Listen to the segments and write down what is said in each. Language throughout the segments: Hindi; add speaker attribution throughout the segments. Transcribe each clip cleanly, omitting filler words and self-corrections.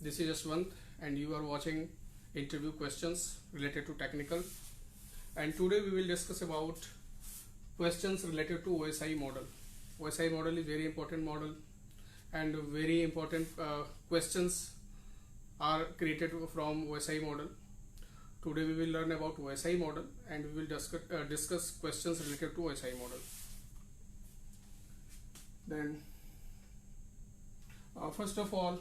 Speaker 1: This is Yashwant and you are watching interview questions related to technical, and today we will discuss about questions related to OSI model. OSI model is very important model and very important questions are created from OSI model. Today we will learn about OSI model and we will discuss questions related to OSI model. Then first of all,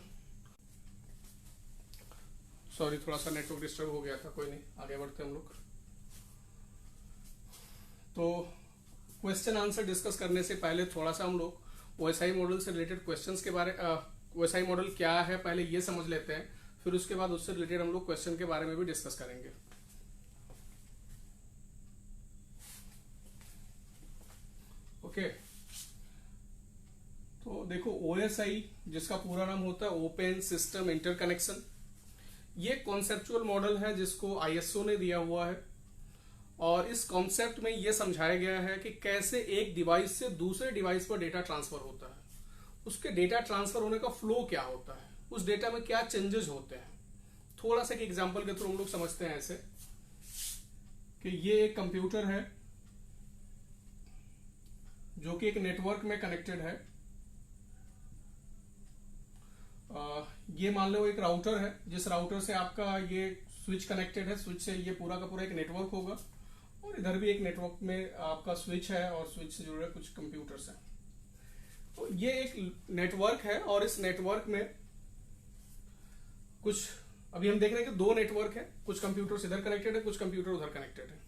Speaker 1: sorry थोड़ा सा नेटवर्क डिस्टर्ब हो गया था, कोई नहीं, आगे बढ़ते हम लोग। तो क्वेश्चन आंसर डिस्कस करने से पहले थोड़ा सा हम लोग ओएसआई मॉडल से रिलेटेड क्वेश्चंस के बारे ओएसआई मॉडल क्या है पहले ये समझ लेते हैं, फिर उसके बाद उससे रिलेटेड हम लोग क्वेश्चन के बारे में भी डिस्कस करेंगे। ओके, तो देखो ओएसआई जिसका पूरा नाम होता है ओपन सिस्टम इंटरकनेक्शन, ये कॉन्सेप्चुअल मॉडल है जिसको आईएसओ ने दिया हुआ है और इस कॉन्सेप्ट में ये समझाया गया है कि कैसे एक डिवाइस से दूसरे डिवाइस पर डेटा ट्रांसफर होता है, उसके डेटा ट्रांसफर होने का फ्लो क्या होता है, उस डेटा में क्या चेंजेस होते हैं। थोड़ा सा एक एग्जांपल के थ्रू हम लोग समझते हैं ऐसे कि ये एक कंप्यूटर है जो कि एक नेटवर्क में कनेक्टेड है। ये मान लो एक राउटर है, जिस राउटर से आपका ये स्विच कनेक्टेड है, स्विच से ये पूरा का पूरा एक नेटवर्क होगा और इधर भी एक नेटवर्क में आपका स्विच है और स्विच से जुड़े कुछ कंप्यूटर्स हैं। तो ये एक नेटवर्क है और इस नेटवर्क में कुछ अभी हम देख रहे हैं कि दो नेटवर्क है, कुछ कंप्यूटर्स इधर कनेक्टेड है, कुछ कंप्यूटर उधर कनेक्टेड है।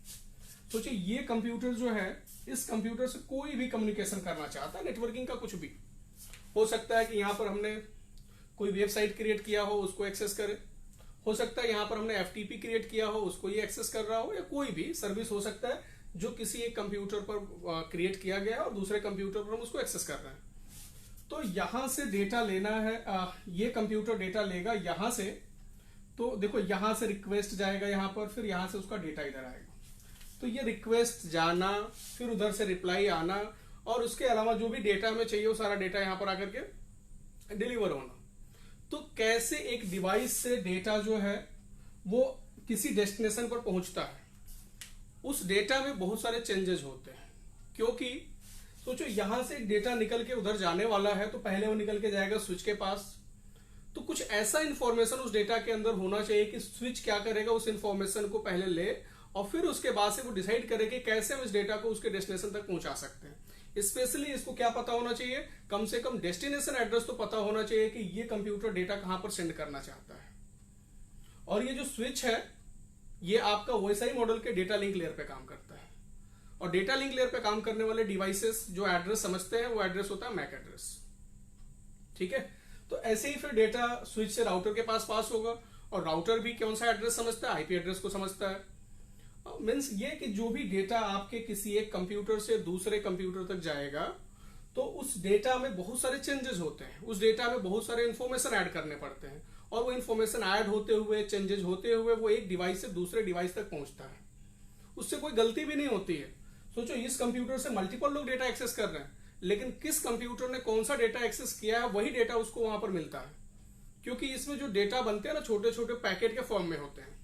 Speaker 1: सोचिए ये कंप्यूटर जो है, इस कंप्यूटर से कोई भी कम्युनिकेशन करना चाहता है, नेटवर्किंग का कुछ भी हो सकता है कि यहां पर हमने कोई वेबसाइट क्रिएट किया हो उसको एक्सेस करे, हो सकता है यहां पर हमने एफटीपी क्रिएट किया हो उसको ये एक्सेस कर रहा हो, या कोई भी सर्विस हो सकता है जो किसी एक कंप्यूटर पर क्रिएट किया गया है और दूसरे कंप्यूटर पर हम उसको एक्सेस कर रहे हैं। तो यहां से डेटा लेना है, ये कंप्यूटर डेटा लेगा यहां से, तो देखो यहां से रिक्वेस्ट जाएगा यहां पर, फिर यहां से उसका डेटा इधर आएगा। तो ये रिक्वेस्ट जाना, फिर उधर से रिप्लाई आना और उसके अलावा जो भी डेटा हमें चाहिए वो सारा डेटा यहां पर आकर के डिलीवर होना। तो कैसे एक डिवाइस से डेटा जो है वो किसी डेस्टिनेशन पर पहुंचता है, उस डेटा में बहुत सारे चेंजेस होते हैं। क्योंकि सोचो यहां से एक डेटा निकल के उधर जाने वाला है तो पहले वो निकल के जाएगा स्विच के पास, तो कुछ ऐसा इंफॉर्मेशन उस डेटा के अंदर होना चाहिए कि स्विच क्या करेगा, उस इंफॉर्मेशन को पहले ले और फिर उसके बाद से वो डिसाइड करे कि कैसे हम इस डेटा को उसके डेस्टिनेशन तक पहुंचा सकते हैं। स्पेशली इसको क्या पता होना चाहिए, कम से कम डेस्टिनेशन एड्रेस तो पता होना चाहिए कि ये कंप्यूटर डेटा कहां पर सेंड करना चाहता है। और ये जो स्विच है ये आपका ओएसआई मॉडल के डेटा लिंक लेयर पे काम करता है और डेटा लिंक लेयर पे काम करने वाले डिवाइसेस जो एड्रेस समझते हैं वो एड्रेस होता है मैक एड्रेस। ठीक है, तो ऐसे ही फिर डेटा स्विच से राउटर के पास होगा और राउटर भी कौन सा एड्रेस समझता है, आईपी एड्रेस को समझता है। मीन्स ये कि जो भी डेटा आपके किसी एक कंप्यूटर से दूसरे कंप्यूटर तक जाएगा तो उस डेटा में बहुत सारे चेंजेस होते हैं, उस डेटा में बहुत सारे इंफॉर्मेशन ऐड करने पड़ते हैं और वो इंफॉर्मेशन ऐड होते हुए, चेंजेस होते हुए वो एक डिवाइस से दूसरे डिवाइस तक पहुंचता है। उससे कोई गलती भी नहीं होती है। सोचो इस कंप्यूटर से मल्टीपल लोग डेटा एक्सेस कर रहे हैं, लेकिन किस कंप्यूटर ने कौन सा डेटा एक्सेस किया है वही डेटा उसको वहां पर मिलता है। क्योंकि इसमें जो डेटा बनते हैं ना, छोटे छोटे पैकेट के फॉर्म में होते हैं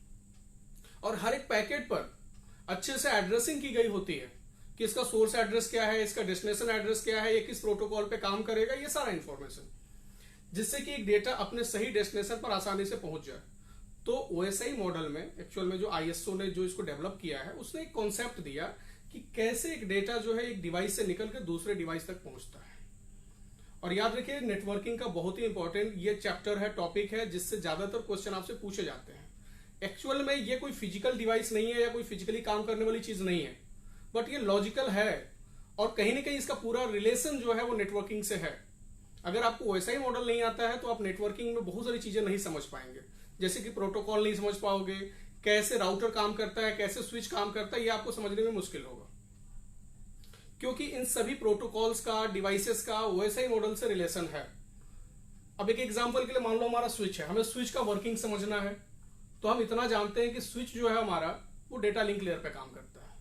Speaker 1: और हर एक पैकेट पर अच्छे से एड्रेसिंग की गई होती है कि इसका सोर्स एड्रेस क्या है, इसका डेस्टिनेशन एड्रेस क्या है, ये किस प्रोटोकॉल पे काम करेगा, ये सारा इंफॉर्मेशन, जिससे कि एक डेटा अपने सही डेस्टिनेशन पर आसानी से पहुंच जाए। तो ओएसआई मॉडल में एक्चुअल में जो आईएसओ ने जो इसको डेवलप किया है उसने एक कॉन्सेप्ट दिया कि कैसे एक डेटा जो है एक डिवाइस से निकल के दूसरे डिवाइस तक पहुंचता है। और याद रखिए नेटवर्किंग का बहुत ही इंपॉर्टेंट ये चैप्टर है, टॉपिक है, जिससे ज्यादातर क्वेश्चन आपसे पूछे जाते हैं। एक्चुअल में ये कोई फिजिकल डिवाइस नहीं है या कोई फिजिकली काम करने वाली चीज नहीं है, बट ये लॉजिकल है और कहीं ना कहीं इसका पूरा रिलेशन जो है वो नेटवर्किंग से है। अगर आपको ओएसआई मॉडल नहीं आता है तो आप नेटवर्किंग में बहुत सारी चीजें नहीं समझ पाएंगे, जैसे कि प्रोटोकॉल नहीं समझ पाओगे, कैसे राउटर काम करता है, कैसे स्विच काम करता है, ये आपको समझने में मुश्किल होगा। क्योंकि इन सभी प्रोटोकॉल्स का, डिवाइसेस का ओएसआई मॉडल से रिलेशन है। अब एक एग्जांपल के लिए मान लो हमारा स्विच है, हमें स्विच का वर्किंग समझना है, तो हम इतना जानते हैं कि स्विच जो है हमारा वो डेटा लिंक लेयर पे काम करता है।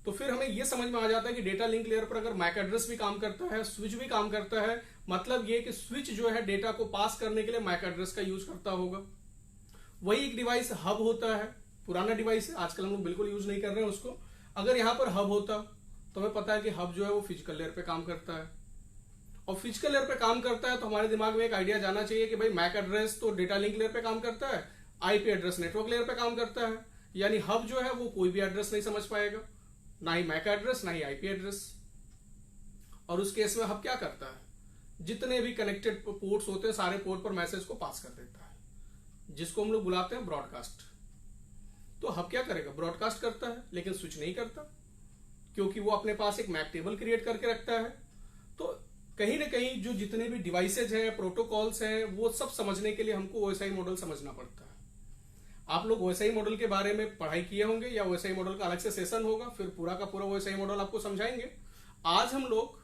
Speaker 1: तो फिर हमें यह समझ में आ जाता है कि डेटा लिंक लेयर पर अगर मैक एड्रेस भी काम करता है, स्विच भी काम करता है, मतलब ये कि स्विच जो है डेटा को पास करने के लिए मैक एड्रेस का यूज करता होगा। वही एक डिवाइस हब होता है, पुराना डिवाइस है, आजकल हम लोग बिल्कुल यूज नहीं कर रहे हैं उसको। अगर यहां पर हब होता तो हमें पता है कि हब जो है वो फिजिकल लेयर पे काम करता है, और फिजिकल लेयर पे काम करता है तो हमारे दिमाग में एक आइडिया जाना चाहिए कि भाई मैक एड्रेस तो डेटा लिंक लेयर पे काम करता है, आईपी एड्रेस नेटवर्क लेयर पे काम करता है, यानी हब जो है वो कोई भी एड्रेस नहीं समझ पाएगा, ना ही मैक एड्रेस ना ही आईपी एड्रेस। और उस केस में हब क्या करता है, जितने भी कनेक्टेड पोर्ट्स होते हैं सारे पोर्ट पर मैसेज को पास कर देता है, जिसको हम लोग बुलाते हैं ब्रॉडकास्ट। तो हब क्या करेगा, ब्रॉडकास्ट करता है, लेकिन स्विच नहीं करता, क्योंकि वो अपने पास एक मैक टेबल क्रिएट करके रखता है। तो कहीं ना कहीं जो जितने भी डिवाइसेज हैं, प्रोटोकॉल्स हैं, वो सब समझने के लिए हमको ओएसआई मॉडल समझना पड़ता है। आप लोग ओएसआई मॉडल के बारे में पढ़ाई किए होंगे, या ओएसआई मॉडल का अलग से सेशन होगा, फिर पूरा का पूरा ओएसआई मॉडल आपको समझाएंगे। आज हम लोग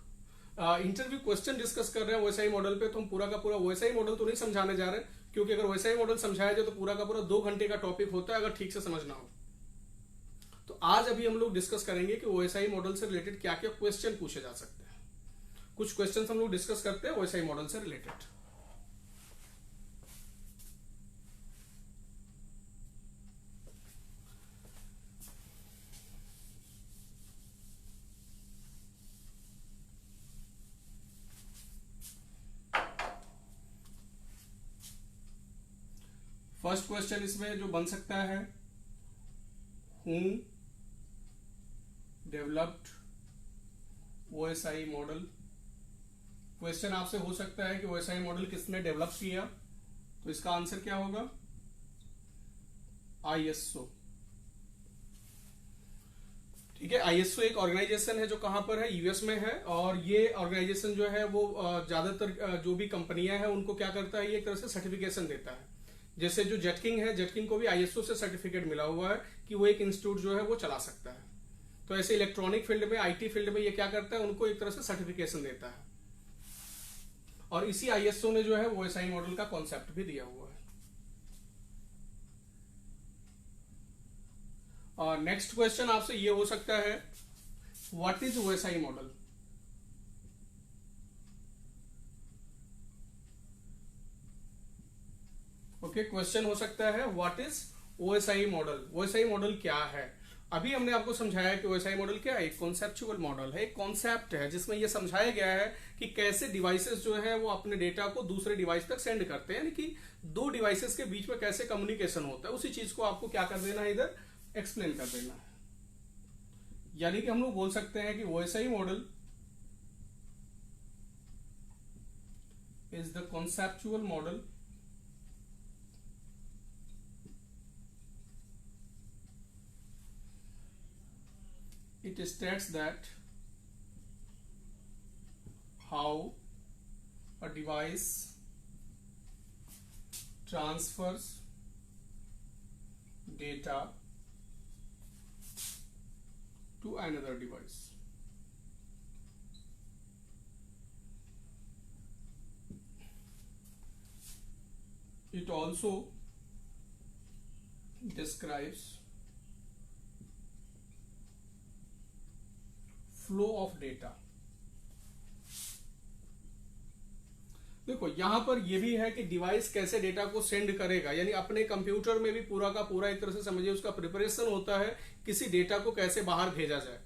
Speaker 1: इंटरव्यू क्वेश्चन डिस्कस कर रहे हैं ओएसआई मॉडल पे, तो हम पूरा का पूरा ओएसआई मॉडल तो नहीं समझाने जा रहे, क्योंकि अगर ओएसआई मॉडल समझाया जाए तो पूरा का पूरा 2 घंटे का टॉपिक होता है, अगर ठीक से समझना हो। तो आज अभी हम लोग डिस्कस करेंगे कि ओएसआई मॉडल से रिलेटेड क्या क्या क्वेश्चन पूछे जा सकते हैं। कुछ क्वेश्चन हम लोग डिस्कस करते हैं ओएसआई मॉडल से रिलेटेड। फर्स्ट क्वेश्चन इसमें जो बन सकता है, who developed OSI model. Question आपसे हो सकता है कि ओएसआई मॉडल किसने डेवलप किया, तो इसका आंसर क्या होगा, आईएसओ। ठीक है, आईएसओ एक ऑर्गेनाइजेशन है जो कहां पर है, यूएस में है, और ये ऑर्गेनाइजेशन जो है वो ज्यादातर जो भी कंपनियां हैं उनको क्या करता है, ये एक तरह से सर्टिफिकेशन देता है। जैसे जो जेटकिंग है, जेटकिंग को भी आईएसओ से सर्टिफिकेट मिला हुआ है कि वो एक इंस्टीट्यूट जो है वो चला सकता है। तो ऐसे इलेक्ट्रॉनिक फील्ड में, आईटी फील्ड में ये क्या करता है, उनको एक तरह से सर्टिफिकेशन देता है। और इसी आईएसओ ने जो है वो ओएसआई मॉडल का कॉन्सेप्ट भी दिया हुआ है। और नेक्स्ट क्वेश्चन आपसे ये हो सकता है, what is OSI model. Okay, question हो सकता है what is OSI model. OSI model क्या है। अभी हमने आपको समझाया कि ओएसआई मॉडल क्या है, एक कॉन्सेप्चुअल मॉडल है, एक कॉन्सेप्ट है जिसमें यह समझाया गया है कि कैसे डिवाइसेस जो है वो अपने डेटा को दूसरे डिवाइस तक सेंड करते हैं, यानी कि 2 डिवाइसेस के बीच में कैसे कम्युनिकेशन होता है, उसी चीज को आपको क्या कर देना है, इधर एक्सप्लेन कर देना है। यानी कि हम लोग बोल सकते हैं कि OSI model is the conceptual model it states that how a device transfers data to another device. It also describes flow of data. देखो यहां पर यह भी है कि डिवाइस कैसे डेटा को सेंड करेगा, यानी अपने कंप्यूटर में भी पूरा का पूरा एक तरह से समझिए उसका प्रिपरेशन होता है, किसी डेटा को कैसे बाहर भेजा जाए,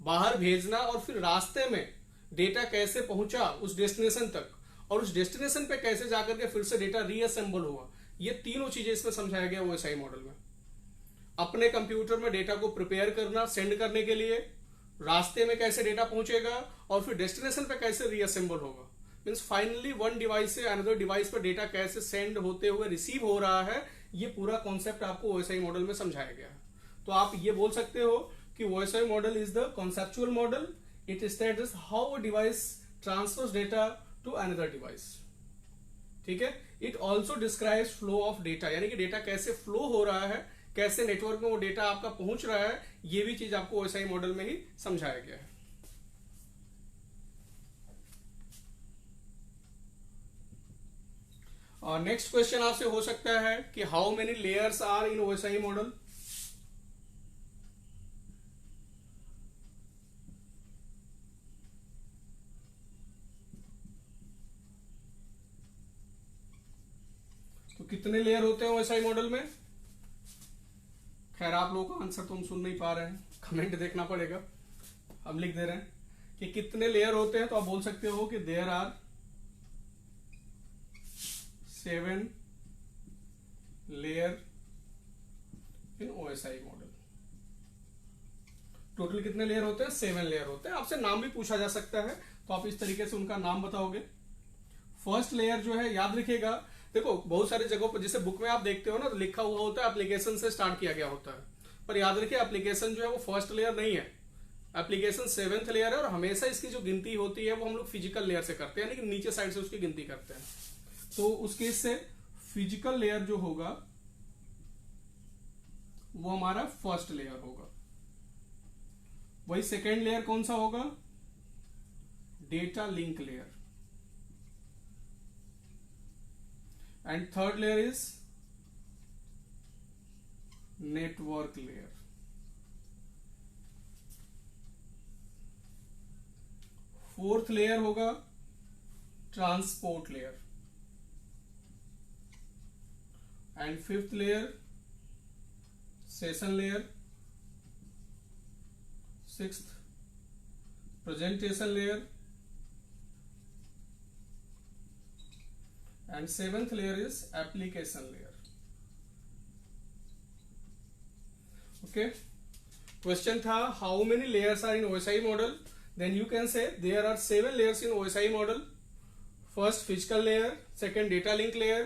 Speaker 1: बाहर भेजना, और फिर रास्ते में डेटा कैसे पहुंचा उस डेस्टिनेशन तक, और उस डेस्टिनेशन पे कैसे जाकर के फिर से डेटा रीअसेंबल हुआ। ये तीनों चीजें इसमें समझाया गया ओएसआई मॉडल में। अपने कंप्यूटर में डेटा को प्रिपेयर करना सेंड करने के लिए, रास्ते में कैसे डेटा पहुंचेगा, और फिर डेस्टिनेशन पे कैसे रीअसेंबल होगा। मींस फाइनली वन डिवाइस से अनदर डिवाइस पर डेटा कैसे सेंड होते हुए रिसीव हो रहा है, ये पूरा कॉन्सेप्ट आपको ओएसआई मॉडल में समझाया गया है। तो आप ये बोल सकते हो कि OSI model is the conceptual model, it states how a device transfers data to another device. ठीक है, it also describes flow of data, यानी कि डेटा कैसे फ्लो हो रहा है, कैसे नेटवर्क में वो डेटा आपका पहुंच रहा है, ये भी चीज आपको ओएसआई मॉडल में ही समझाया गया है। और नेक्स्ट क्वेश्चन आपसे हो सकता है कि how many layers are in OSI model. तो कितने लेयर होते हैं ओएसआई मॉडल में? खैर आप लोगों का आंसर तो हम सुन नहीं पा रहे हैं, कमेंट देखना पड़ेगा। हम लिख दे रहे हैं कि कितने लेयर होते हैं, तो आप बोल सकते हो कि there are 7 layer in OSI model. Total कितने लेयर होते हैं? 7 लेयर होते हैं। आपसे नाम भी पूछा जा सकता है, तो आप इस तरीके से उनका नाम बताओगे। फर्स्ट लेयर जो है याद रखिएगा, देखो बहुत सारी जगहों पर जैसे बुक में आप देखते हो ना, तो लिखा हुआ होता है एप्लीकेशन से स्टार्ट किया गया होता है, पर याद रखिए एप्लीकेशन जो है वो फर्स्ट लेयर नहीं है, एप्लीकेशन 7th लेयर है। और हमेशा इसकी जो गिनती होती है वो हम लोग फिजिकल लेयर से करते हैं, यानी कि नीचे साइड से उसकी गिनती करते हैं। तो उस केस से फिजिकल लेयर जो होगा वो हमारा फर्स्ट लेयर होगा। वही सेकेंड लेयर कौन सा होगा? Data link layer. And third layer is network layer. Fourth layer होगा transport layer. And fifth layer session layer. Sixth presentation layer. And seventh layer is application layer. Okay, question था how many layers are in OSI model? Then you can say there are 7 layers in OSI model. First physical layer, second data link layer,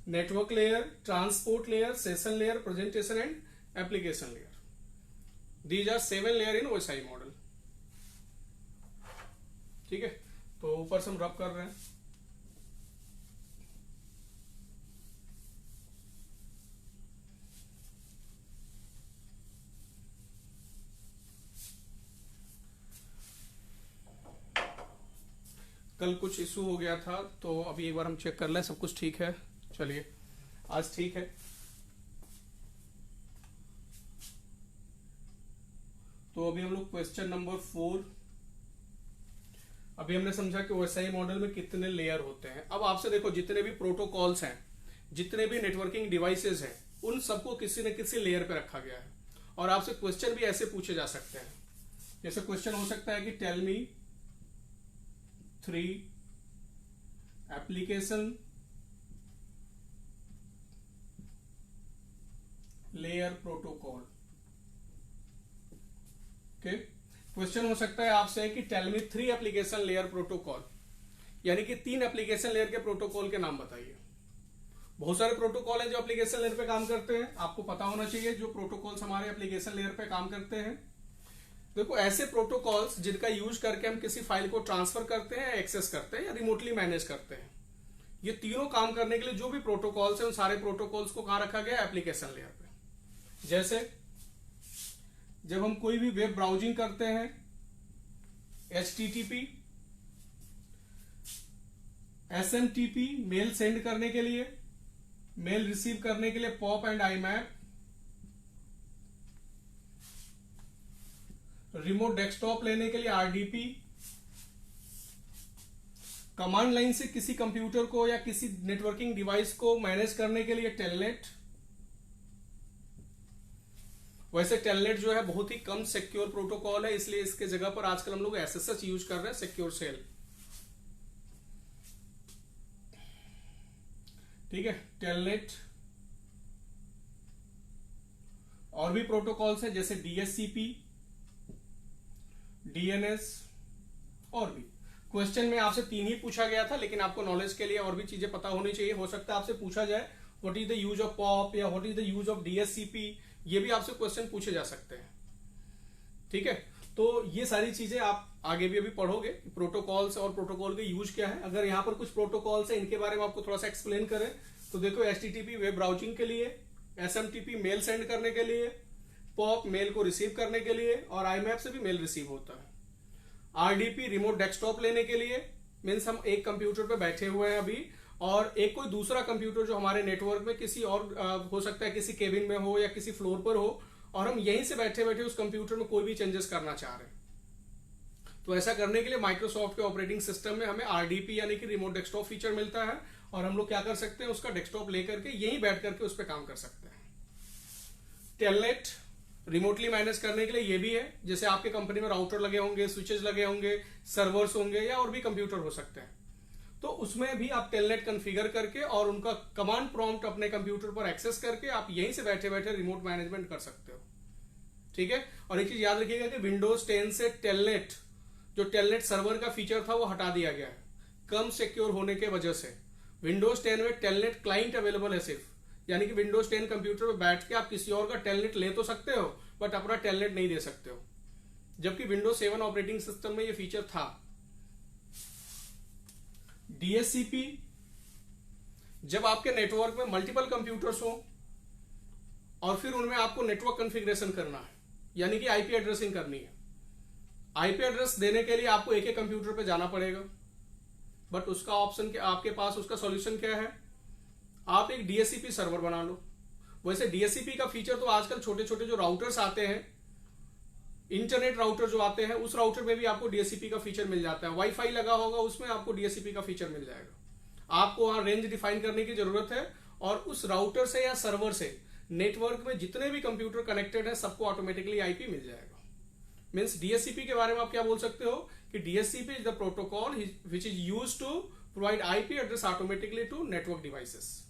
Speaker 1: network layer, transport layer, session layer, presentation and application layer. These are 7 layer in OSI model. ठीक है, तो ऊपर से हम रब कर रहे हैं। कल कुछ इशू हो गया था, तो अभी एक बार हम चेक कर लें सब कुछ ठीक है। चलिए आज ठीक है। तो अभी हम लोग क्वेश्चन नंबर 4, अभी हमने समझा कि ओएसआई मॉडल में कितने लेयर होते हैं। अब आपसे देखो जितने भी प्रोटोकॉल्स हैं, जितने भी नेटवर्किंग डिवाइसेस हैं, उन सबको किसी न किसी लेयर पे रखा गया है। और आपसे क्वेश्चन भी ऐसे पूछे जा सकते हैं, जैसे क्वेश्चन हो सकता है कि tell me 3 application layer protocol. Okay, question हो सकता है आपसे कि tell me 3 application layer protocol, यानी कि 3 एप्लीकेशन लेयर के प्रोटोकॉल के नाम बताइए। बहुत सारे प्रोटोकॉल हैं जो एप्लीकेशन लेयर पे काम करते हैं, आपको पता होना चाहिए जो प्रोटोकॉल्स हमारे एप्लीकेशन लेयर पे काम करते हैं। देखो ऐसे प्रोटोकॉल्स जिनका यूज करके हम किसी फाइल को ट्रांसफर करते हैं, एक्सेस करते हैं या रिमोटली मैनेज करते हैं, ये तीनों काम करने के लिए जो भी प्रोटोकॉल्स हैं उन सारे प्रोटोकॉल्स को कहां रखा गया? एप्लीकेशन लेयर पे। जैसे जब हम कोई भी वेब ब्राउजिंग करते हैं, HTTP, SMTP मेल सेंड करने के लिए, मेल रिसीव करने के लिए POP and IMAP, remote desktop लेने के लिए RDP, कमांड लाइन से किसी कंप्यूटर को या किसी नेटवर्किंग डिवाइस को मैनेज करने के लिए टेलनेट। वैसे टेलनेट जो है बहुत ही कम सिक्योर प्रोटोकॉल है, इसलिए इसके जगह पर आजकल हम लोग SSH यूज कर रहे हैं, सिक्योर सेल। ठीक है, टेलनेट। और भी प्रोटोकॉल्स हैं जैसे DHCP, DNS और भी। क्वेश्चन में आपसे 3 ही पूछा गया था, लेकिन आपको नॉलेज के लिए और भी चीजें पता होनी चाहिए। हो सकता है आपसे पूछा जाए what is the use of POP या what is the use of DHCP, ये भी आपसे क्वेश्चन पूछे जा सकते हैं। ठीक है, तो ये सारी चीजें आप आगे भी अभी पढ़ोगे, प्रोटोकॉल्स और प्रोटोकॉल के यूज क्या है। अगर यहाँ पर कुछ प्रोटोकॉल्स है इनके बारे में आपको थोड़ा सा एक्सप्लेन करें तो देखो HTTP वेब ब्राउजिंग के लिए, SMTP मेल सेंड करने के लिए, POP मेल को रिसीव करने के लिए और IMAP से भी मेल रिसीव होता है। RDP रिमोट डेस्कटॉप लेने के लिए, मीन्स हम एक कंप्यूटर पे बैठे हुए हैं अभी और एक कोई दूसरा कंप्यूटर जो हमारे नेटवर्क में किसी और हो सकता है किसी केबिन में हो या किसी फ्लोर पर हो, और हम यहीं से बैठे बैठे उस कंप्यूटर में कोई भी चेंजेस करना चाह रहे हैं, तो ऐसा करने के लिए माइक्रोसॉफ्ट के ऑपरेटिंग सिस्टम में हमें आरडीपी यानी कि रिमोट डेस्कटॉप फीचर मिलता है, और हम लोग क्या कर सकते हैं, उसका डेस्कटॉप लेकर के यहीं बैठ करके उस पर काम कर सकते हैं। टेलनेट रिमोटली मैनेज करने के लिए ये भी है, जैसे आपके कंपनी में राउटर लगे होंगे, स्विचेस लगे होंगे, सर्वर्स होंगे या और भी कंप्यूटर हो सकते हैं, तो उसमें भी आप टेलनेट कॉन्फ़िगर करके और उनका कमांड प्रॉम्प्ट अपने कंप्यूटर पर एक्सेस करके आप यहीं से बैठे बैठे रिमोट मैनेजमेंट कर सकते हो। ठीक है, और एक चीज याद रखिएगा कि विंडोज 10 से टेलनेट, जो टेलनेट सर्वर का फीचर था वो हटा दिया गया है कम सिक्योर होने के वजह से। विंडोज 10 में टेलनेट क्लाइंट अवेलेबल है सिर्फ, यानी कि विंडोज 10 कंप्यूटर पे बैठ के आप किसी और का टेलनेट ले तो सकते हो बट अपना टेलनेट नहीं दे सकते हो, जबकि विंडोज 7 ऑपरेटिंग सिस्टम में ये फीचर था। डीएचसीपी, जब आपके नेटवर्क में मल्टीपल कंप्यूटर्स हो और फिर उनमें आपको नेटवर्क कॉन्फ़िगरेशन करना है, यानी कि आईपी एड्रेसिंग करनी है। आईपी एड्रेस देने के लिए आपको एक एक कंप्यूटर पे जाना पड़ेगा, बट उसका ऑप्शन क्या, आपके पास उसका सॉल्यूशन क्या है, आप एक डीएचसीपी सर्वर बना लो। वैसे डीएचसीपी का फीचर तो आजकल छोटे छोटे जो राउटर्स आते हैं, इंटरनेट राउटर जो आते हैं, उस राउटर में भी आपको डीएचसीपी का फीचर मिल जाता है। वाईफाई लगा होगा उसमें आपको डीएचसीपी का फीचर मिल जाएगा। आपको वहां रेंज डिफाइन करने की जरूरत है, और उस राउटर से या सर्वर से नेटवर्क में जितने भी कंप्यूटर कनेक्टेड है सबको ऑटोमेटिकली आईपी मिल जाएगा। मीन्स डीएचसीपी के बारे में आप क्या बोल सकते हो कि DHCP is the protocol which is used to provide IP address automatically to network devices.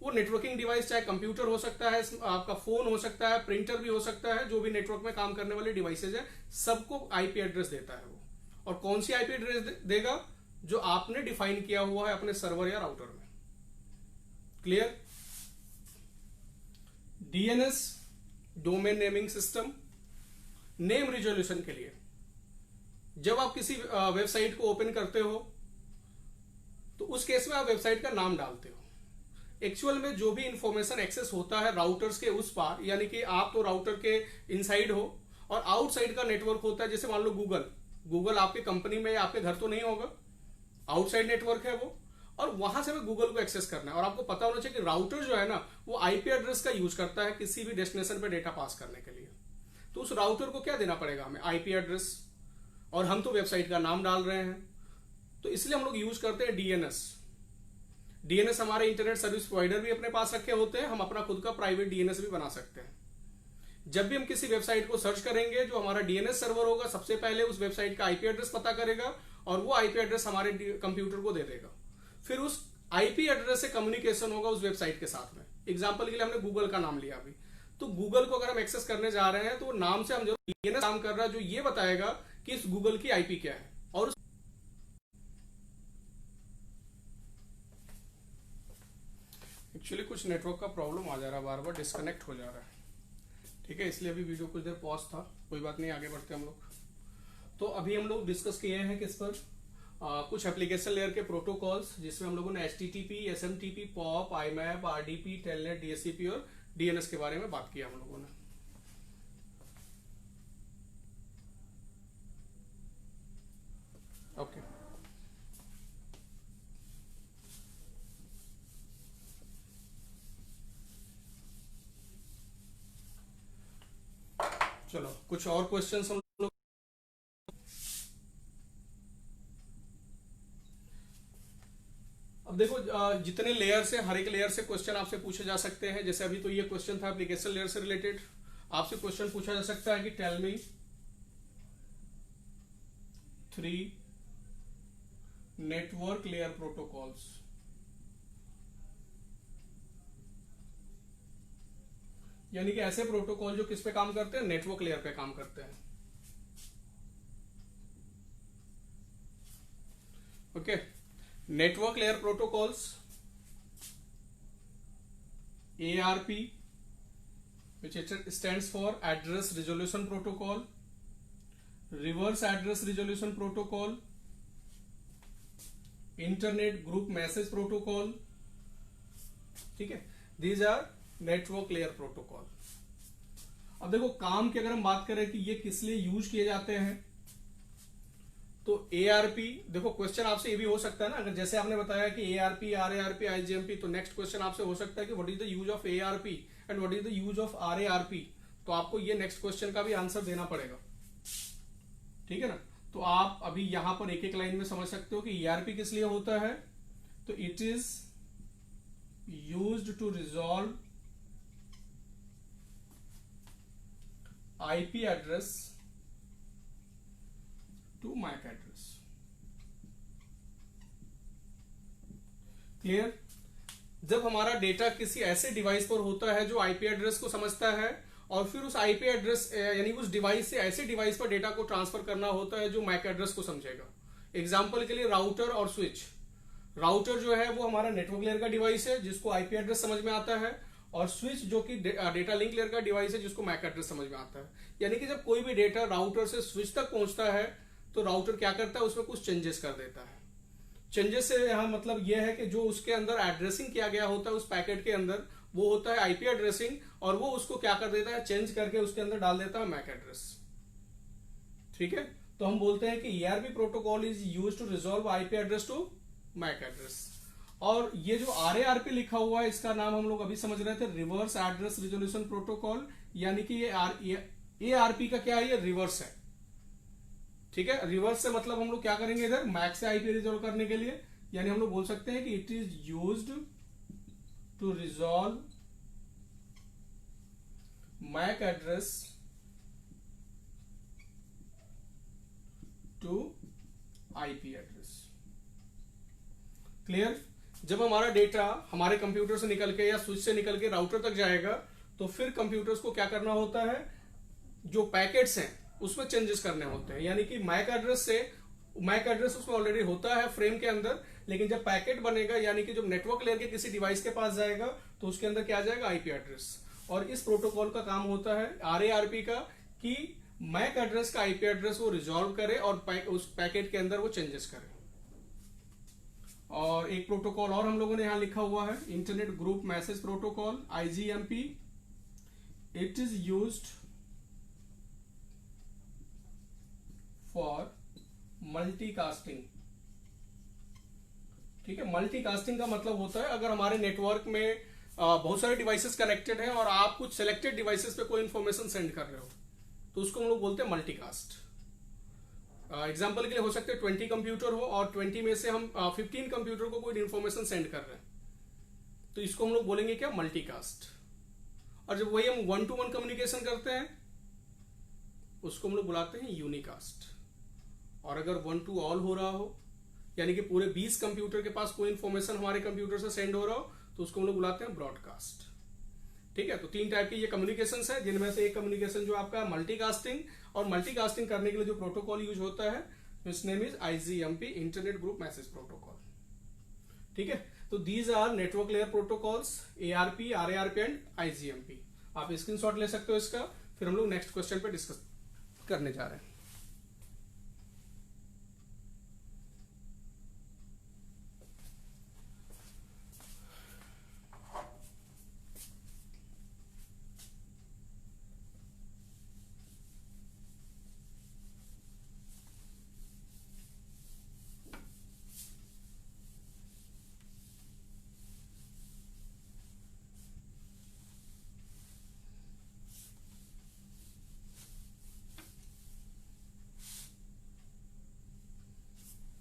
Speaker 1: वो नेटवर्किंग डिवाइस चाहे कंप्यूटर हो सकता है, आपका फोन हो सकता है, प्रिंटर भी हो सकता है, जो भी नेटवर्क में काम करने वाले डिवाइसेज है सबको आईपी एड्रेस देता है वो। और कौन सी आईपी एड्रेस देगा, जो आपने डिफाइन किया हुआ है अपने सर्वर या राउटर में। Clear. DNS, domain naming system, name resolution के लिए जब आप किसी वेबसाइट को ओपन करते हो तो उस केस में आप वेबसाइट का नाम डालते हो। एक्चुअल में जो भी इंफॉर्मेशन एक्सेस होता है राउटर्स के उस पार, यानी कि आप तो राउटर के इनसाइड हो और आउटसाइड का नेटवर्क होता है, जैसे मान लो गूगल आपके कंपनी में या आपके घर तो नहीं होगा, आउटसाइड नेटवर्क है वो, और वहां से हमें गूगल को एक्सेस करना है। और आपको पता होना चाहिए कि राउटर जो है ना वो आईपी एड्रेस का यूज करता है किसी भी डेस्टिनेशन पे डेटा पास करने के लिए। तो उस राउटर को क्या देना पड़ेगा हमें, आईपी एड्रेस, और हम तो वेबसाइट का नाम डाल रहे हैं, तो इसलिए हम लोग यूज करते हैं डीएनएस। डीएनएस हमारे इंटरनेट सर्विस प्रोवाइडर भी अपने पास रखे होते हैं, हम अपना खुद का प्राइवेट डीएनएस भी बना सकते हैं। जब भी हम किसी वेबसाइट को सर्च करेंगे, जो हमारा डीएनएस सर्वर होगा सबसे पहले उस वेबसाइट का आईपी एड्रेस पता करेगा और वो आईपी एड्रेस हमारे कंप्यूटर को दे देगा। फिर उस आईपी एड्रेस से कम्युनिकेशन होगा उस वेबसाइट के साथ में। एग्जाम्पल के लिए हमने गूगल का नाम लिया अभी, तो गूगल को अगर हम एक्सेस करने जा रहे हैं तो नाम से हम जो डीएनएस काम कर रहा है जो ये बताएगा कि इस गूगल की आईपी क्या है। और एक्चुअली कुछ नेटवर्क का प्रॉब्लम आ जा रहा है, बार बार डिस्कनेक्ट हो जा रहा है। ठीक है, इसलिए अभी वीडियो कुछ देर पॉज था, कोई बात नहीं, आगे बढ़ते हम लोग। तो अभी हम लोग डिस्कस किए हैं किस पर, कुछ एप्लीकेशन लेयर के प्रोटोकॉल्स, जिसमें हम लोगों ने HTTP, SMTP, POP, IMAP, RDP, telnet, DHCP और डीएनएस के बारे में बात किया हम लोगों ने। ओके, चलो कुछ और क्वेश्चंस हम लोग। अब देखो, जितने लेयर से, हर एक लेयर से क्वेश्चन आपसे पूछे जा सकते हैं। जैसे अभी तो ये क्वेश्चन था एप्लीकेशन लेयर से रिलेटेड, आपसे क्वेश्चन पूछा जा सकता है कि tell me 3 network layer protocols. यानी कि ऐसे प्रोटोकॉल जो किस पे काम करते हैं, नेटवर्क लेयर पे काम करते हैं। Okay, network layer protocols, ARP which stands for Address Resolution Protocol, Reverse Address Resolution Protocol, Internet Group Message Protocol। ठीक है, these are network layer protocol. अब देखो काम की अगर हम बात करें कि ये किस लिए यूज किए जाते हैं, तो ARP, देखो क्वेश्चन आपसे ये भी हो सकता है ना, अगर जैसे आपने बताया कि ARP, RARP, IGMP, तो नेक्स्ट क्वेश्चन आपसे हो सकता है कि what is the use of ARP and what is the use of RARP। तो आपको ये नेक्स्ट क्वेश्चन का भी आंसर देना पड़ेगा, ठीक है ना। तो आप अभी यहां पर एक एक लाइन में समझ सकते हो कि ईआरपी किस लिए होता है। तो it is used to resolve IP address to MAC address. Clear? जब हमारा डेटा किसी ऐसे डिवाइस पर होता है जो आईपी एड्रेस को समझता है और फिर उस आईपी एड्रेस यानी उस डिवाइस से ऐसे डिवाइस पर डेटा को ट्रांसफर करना होता है जो मैक एड्रेस को समझेगा। एग्जांपल के लिए राउटर और स्विच। राउटर जो है वो हमारा नेटवर्क लेयर का डिवाइस है जिसको आईपी एड्रेस समझ में आता है, और स्विच जो कि डेटा लिंक लेयर का डिवाइस है जिसको मैक एड्रेस समझ में आता है। यानी कि जब कोई भी डेटा राउटर से स्विच तक पहुंचता है तो राउटर क्या करता है, उसमें कुछ चेंजेस कर देता है। चेंजेस से यहां मतलब यह है कि जो उसके अंदर एड्रेसिंग किया गया होता है उस पैकेट के अंदर, वो होता है आईपी एड्रेसिंग, और वो उसको क्या कर देता है, चेंज करके उसके अंदर डाल देता है मैक एड्रेस। ठीक है, तो हम बोलते हैं कि ARP protocol is used to resolve IP address to MAC address. और ये जो आरएआरपी लिखा हुआ है इसका नाम हम लोग अभी समझ रहे थे रिवर्स एड्रेस रिजोल्यूशन प्रोटोकॉल, यानी कि ये एआरपी का क्या है, ये रिवर्स है। ठीक है, रिवर्स से मतलब हम लोग क्या करेंगे इधर मैक से आईपी रिजॉल्व करने के लिए, यानी हम लोग बोल सकते हैं कि it is used to resolve MAC address to IP address. Clear? जब हमारा डेटा हमारे कंप्यूटर से निकल के या स्विच से निकल के राउटर तक जाएगा तो फिर कंप्यूटर्स को क्या करना होता है, जो पैकेट्स हैं उसमें चेंजेस करने होते हैं। यानी कि मैक एड्रेस उसमें ऑलरेडी होता है फ्रेम के अंदर, लेकिन जब पैकेट बनेगा यानी कि जब नेटवर्क लेयर के किसी डिवाइस के पास जाएगा तो उसके अंदर क्या आ जाएगा, आईपी एड्रेस। और इस प्रोटोकॉल का काम होता है आरएआरपी का कि मैक एड्रेस का आईपी एड्रेस वो रिजॉल्व करे और उस पैकेट के अंदर वो चेंजेस करे। और एक प्रोटोकॉल और हम लोगों ने यहां लिखा हुआ है, internet group message protocol IGMP. It is used for multicasting. ठीक है, मल्टीकास्टिंग का मतलब होता है अगर हमारे नेटवर्क में बहुत सारे डिवाइसेस कनेक्टेड हैं और आप कुछ सिलेक्टेड डिवाइसेस पे कोई इंफॉर्मेशन सेंड कर रहे हो तो उसको हम लोग बोलते हैं मल्टीकास्ट। एग्जाम्पल के लिए हो सकते हैं 20 कंप्यूटर हो और 20 में से हम 15 कंप्यूटर को कोई इंफॉर्मेशन सेंड कर रहे हैं तो इसको हम लोग बोलेंगे क्या, मल्टीकास्ट। और जब वही हम 1-to-1 कम्युनिकेशन करते हैं उसको हम लोग बुलाते हैं यूनिकास्ट। और अगर 1-to-all हो रहा हो यानी कि पूरे 20 कंप्यूटर के पास कोई इंफॉर्मेशन हमारे कंप्यूटर से सेंड हो रहा हो तो उसको हम लोग बुलाते हैं ब्रॉडकास्ट। ठीक है, तो 3 टाइप की ये कम्युनिकेशंस है जिनमें से एक कम्युनिकेशन जो आपका मल्टीकास्टिंग, और मल्टीकास्टिंग करने के लिए जो प्रोटोकॉल यूज होता है its name is IGMP, internet group message protocol. ठीक है, तो these are network layer protocols, ARP, RARP and IGMP. आप स्क्रीनशॉट ले सकते हो इसका, फिर हम लोग नेक्स्ट क्वेश्चन पे डिस्कस करने जा रहे हैं।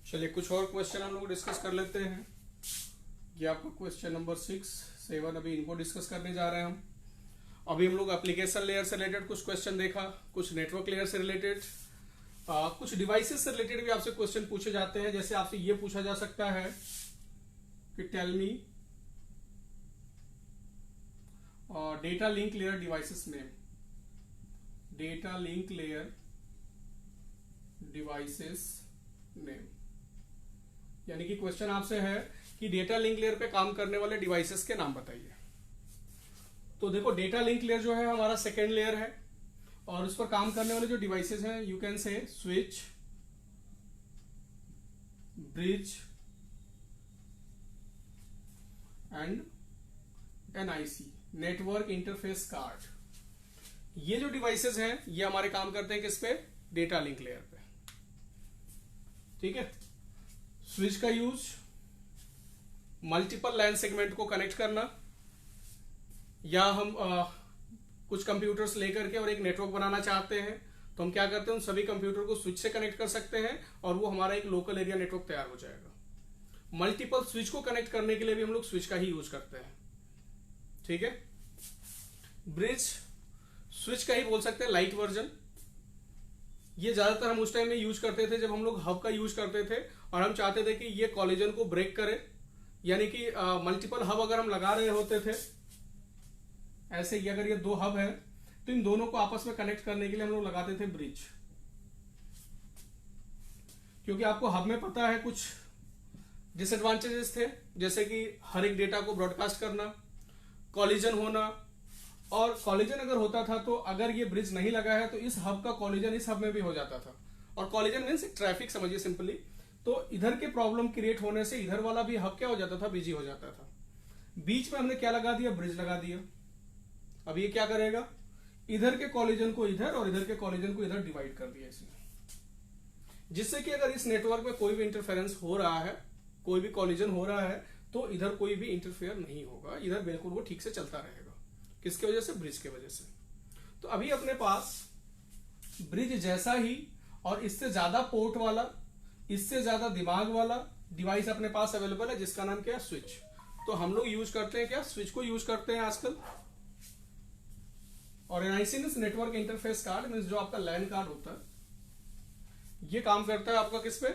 Speaker 1: चलिए कुछ और क्वेश्चन हम लोग डिस्कस कर लेते हैं। ये आपको क्वेश्चन नंबर 6, 7 अभी इनको डिस्कस करने जा रहे हैं हम। अभी हम लोग एप्लीकेशन लेयर से रिलेटेड कुछ क्वेश्चन देखा, कुछ नेटवर्क लेयर से रिलेटेड, कुछ डिवाइसेस से रिलेटेड भी आपसे क्वेश्चन पूछे जाते हैं। जैसे आपसे ये पूछा जा सकता है कि tell me data link layer devices name, data link layer devices name. यानी कि क्वेश्चन आपसे है कि डेटा लिंक लेयर पे काम करने वाले डिवाइसेस के नाम बताइए। तो देखो डेटा लिंक लेयर जो है हमारा सेकेंड लेयर है और उस पर काम करने वाले जो डिवाइसेस हैं यू कैन से switch, bridge and NIC, network interface card. ये जो डिवाइसेस हैं ये हमारे काम करते हैं किस पे, डेटा लिंक लेयर पे। ठीक है, स्विच का यूज मल्टीपल लैन सेगमेंट को कनेक्ट करना, या हम कुछ कंप्यूटर्स लेकर के और एक नेटवर्क बनाना चाहते हैं तो हम क्या करते हैं, उन सभी कंप्यूटर को स्विच से कनेक्ट कर सकते हैं और वो हमारा एक लोकल एरिया नेटवर्क तैयार हो जाएगा। मल्टीपल स्विच को कनेक्ट करने के लिए भी हम लोग स्विच का ही यूज करते हैं। ठीक है, ब्रिज स्विच का ही बोल सकते हैं, लाइट वर्जन। ये ज्यादातर हम उस टाइम में यूज करते थे जब हम लोग हब का यूज करते थे और हम चाहते थे कि ये कॉलिजन को ब्रेक करे, यानी कि मल्टीपल हब अगर हम लगा रहे होते थे ऐसे ही, अगर ये दो हब है तो इन दोनों को आपस में कनेक्ट करने के लिए हम लोग लगाते थे ब्रिज। क्योंकि आपको हब में पता है कुछ डिसएडवांटेजेस थे, जैसे कि हर एक डेटा को ब्रॉडकास्ट करना, कॉलिजन होना, और कॉलिजन अगर होता था तो अगर ये ब्रिज नहीं लगा है तो इस हब का कॉलिजन इस हब में भी हो जाता था। और कॉलिजन मीन्स ट्रैफिक समझिए सिंपली। तो इधर के प्रॉब्लम क्रिएट होने से इधर वाला भी हब क्या हो जाता था, बिजी हो जाता था। बीच में हमने क्या लगा दिया, ब्रिज लगा दिया। अब ये क्या करेगा, इधर के कॉलिजन को इधर और इधर के कॉलिजन को इधर डिवाइड कर दिया इसने, जिससे कि अगर इस नेटवर्क में कोई भी इंटरफेरेंस हो रहा है, कोई भी कॉलिजन हो रहा है, तो इधर कोई भी इंटरफेयर नहीं होगा, इधर बिल्कुल वो ठीक से चलता रहेगा। किसके वजह से, ब्रिज के वजह से। तो अभी अपने पास ब्रिज जैसा ही और इससे ज्यादा पोर्ट वाला, इससे ज्यादा दिमाग वाला डिवाइस अपने पास अवेलेबल है, जिसका नाम क्या है, स्विच। तो हम लोग यूज करते हैं क्या, स्विच को यूज करते हैं आजकल। और NIC means network interface card, means जो आपका लैन कार्ड होता है, ये काम करता है आपका किस पे,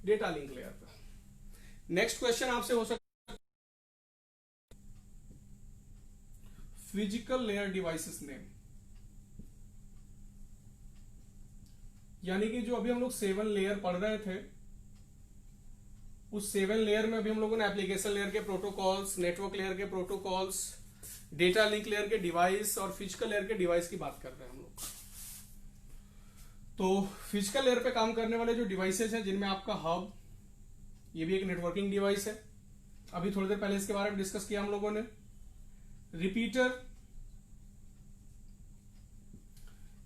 Speaker 1: डेटा लिंक लेयर पे। नेक्स्ट क्वेश्चन आपसे हो सकता है, फिजिकल लेयर डिवाइसेस नेम, यानी कि जो अभी हम लोग 7 लेयर पढ़ रहे थे, उस 7 लेयर में अभी हम लोगों ने एप्लीकेशन लेयर के प्रोटोकॉल्स, नेटवर्क लेयर के प्रोटोकॉल्स, डेटा लिंक लेयर के डिवाइस और फिजिकल लेयर के डिवाइस की बात कर रहे हैं हम लोग। तो फिजिकल लेयर पे काम करने वाले जो डिवाइसेस हैं, जिनमें आपका हब, ये भी एक नेटवर्किंग डिवाइस है, अभी थोड़ी देर पहले इसके बारे में डिस्कस किया हम लोगों ने। रिपीटर,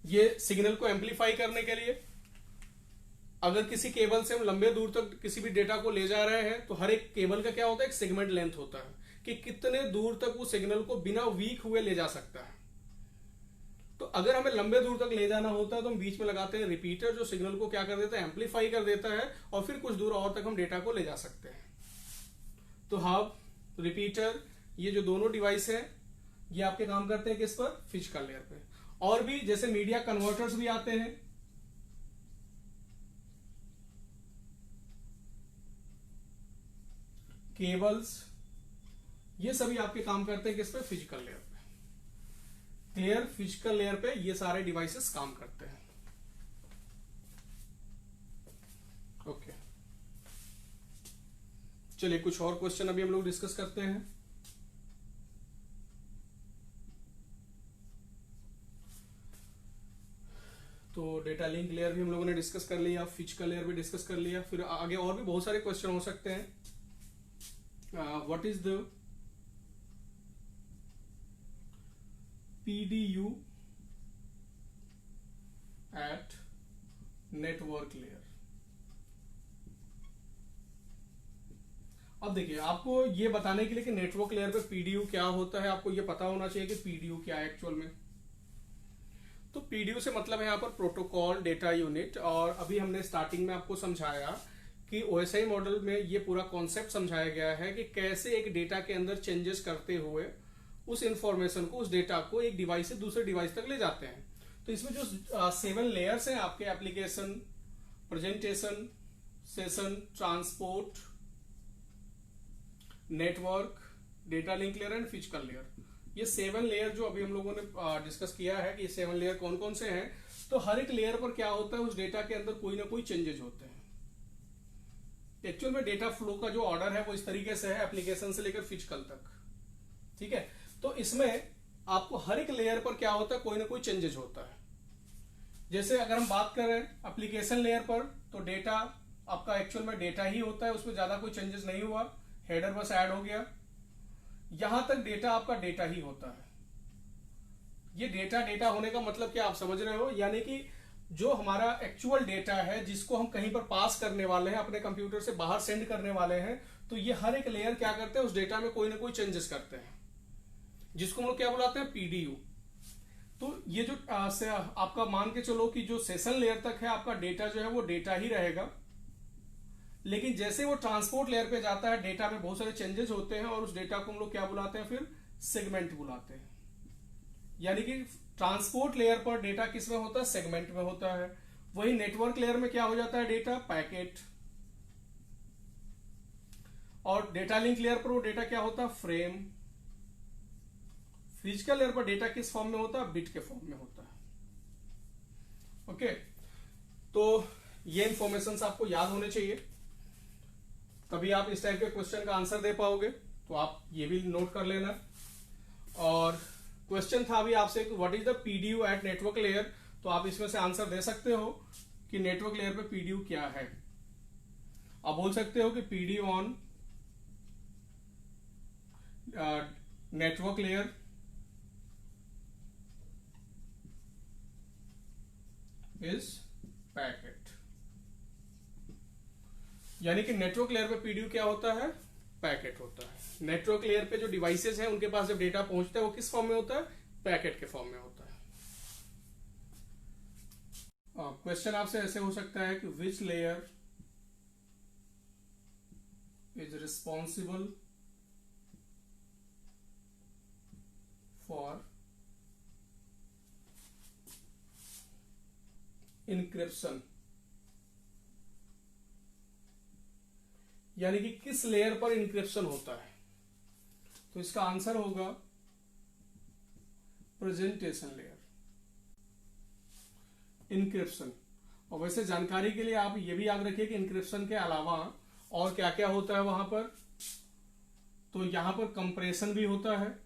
Speaker 1: ये सिग्नल को एम्पलीफाई करने के लिए, अगर किसी केबल से हम लंबे दूर तक किसी भी डेटा को ले जा रहे हैं तो हर एक केबल का क्या होता है, एक सेगमेंट लेंथ होता है कि कितने दूर तक वो सिग्नल को बिना वीक हुए ले जा सकता है। तो अगर हमें लंबे दूर तक ले जाना होता है तो हम बीच में लगाते हैं रिपीटर, जो सिग्नल को क्या कर देता है, एम्पलीफाई कर देता है और फिर कुछ दूर और तक हम डेटा को ले जा सकते हैं। तो हब, रिपीटर, ये जो दोनों डिवाइस है, ये आपके काम करते हैं किस पर, फिजिकल लेयर पे। और भी जैसे मीडिया कन्वर्टर्स भी आते हैं, केबल्स, ये सभी आपके काम करते हैं किस पे, फिजिकल लेयर पे। क्लियर, फिजिकल लेयर पे ये सारे डिवाइसेस काम करते हैं। ओके, चलिए कुछ और क्वेश्चन अभी हम लोग डिस्कस करते हैं। तो डेटा लिंक लेयर भी हम लोगों ने डिस्कस कर लिया, फिजिकल लेयर भी डिस्कस कर लिया, फिर आगे और भी बहुत सारे क्वेश्चन हो सकते हैं। What is the PDU at network layer. अब देखिए, आपको ये बताने के लिए कि नेटवर्क लेयर पे PDU क्या होता है, आपको ये पता होना चाहिए कि PDU क्या है एक्चुअल में। तो PDU से मतलब है यहाँ पर प्रोटोकॉल डेटा यूनिट, और अभी हमने स्टार्टिंग में आपको समझाया कि OSI मॉडल में ये पूरा कॉन्सेप्ट समझाया गया है कि कैसे एक डेटा के अंदर चेंजेस करते हुए उस इंफॉर्मेशन को, उस डेटा को एक डिवाइस से दूसरे डिवाइस तक ले जाते हैं। तो इसमें जो 7 लेयर्स हैं आपके, application, presentation, session, transport, network, data link layer and physical layer, ये 7 लेयर जो अभी हम लोगों ने डिस्कस किया है कि ये 7 लेयर कौन कौन से हैं। तो हर एक लेयर पर क्या होता है, उस डेटा के अंदर कोई ना कोई चेंजेस होते हैं। एक्चुअल में डेटा फ्लो का जो ऑर्डर है वो इस तरीके से है, एप्लीकेशन से लेकर फिजिकल तक। ठीक है, तो इसमें आपको हर एक लेयर पर क्या होता है, कोई ना कोई चेंजेस होता है। जैसे अगर हम बात करें एप्लीकेशन लेयर पर, तो डेटा आपका एक्चुअल में डेटा ही होता है, उसमें ज्यादा कोई चेंजेस नहीं हुआ, हेडर बस ऐड हो गया, यहां तक डेटा आपका डेटा ही होता है। ये डेटा होने का मतलब क्या आप समझ रहे हो, यानी कि जो हमारा एक्चुअल डेटा है जिसको हम कहीं पर पास करने वाले हैं, अपने कंप्यूटर से बाहर सेंड करने वाले हैं, तो ये हर एक लेयर क्या करते हैं, उस डेटा में कोई ना कोई चेंजेस करते हैं, जिसको हम लोग क्या बुलाते हैं, PDU। तो ये जो आपका मान के चलो कि जो सेशन लेयर तक है आपका डेटा जो है वो डेटा ही रहेगा, लेकिन जैसे वो ट्रांसपोर्ट लेयर पे जाता है डेटा में बहुत सारे चेंजेस होते हैं और उस डेटा को हम लोग क्या बुलाते हैं, फिर सेगमेंट बुलाते हैं। यानी कि ट्रांसपोर्ट लेयर पर डेटा किस में होता है, सेगमेंट में होता है। वही नेटवर्क लेयर में क्या हो जाता है डेटा, पैकेट। और डेटा लिंक लेयर पर वो डेटा क्या होता है, फ्रेम। फिजिकल लेयर पर डेटा किस फॉर्म में होता है, बिट के फॉर्म में होता है। ओके, तो ये इंफॉर्मेशन आपको याद होने चाहिए, तभी आप इस टाइप के क्वेश्चन का आंसर दे पाओगे। तो आप ये भी नोट कर लेना। और क्वेश्चन था अभी आपसे what is the PDU at network layer, तो आप इसमें से आंसर दे सकते हो कि नेटवर्क लेयर पे पीडीयू क्या है। आप बोल सकते हो कि PDU on network layer is packet. यानी कि नेटवर्क लेयर पे पीडीयू क्या होता है, पैकेट होता है। नेटवर्क लेयर पे जो डिवाइसेस हैं उनके पास जब डेटा पहुंचता है वो किस फॉर्म में होता है, पैकेट के फॉर्म में होता है। क्वेश्चन आपसे ऐसे हो सकता है कि विच layer is responsible for encryption, यानी कि किस लेयर पर इनक्रिप्शन होता है। तो इसका आंसर होगा प्रेजेंटेशन लेयर, इनक्रिप्शन। और वैसे जानकारी के लिए आप ये भी याद रखिए कि इनक्रिप्शन के अलावा और क्या क्या होता है वहां पर। तो यहां पर कंप्रेशन भी होता है,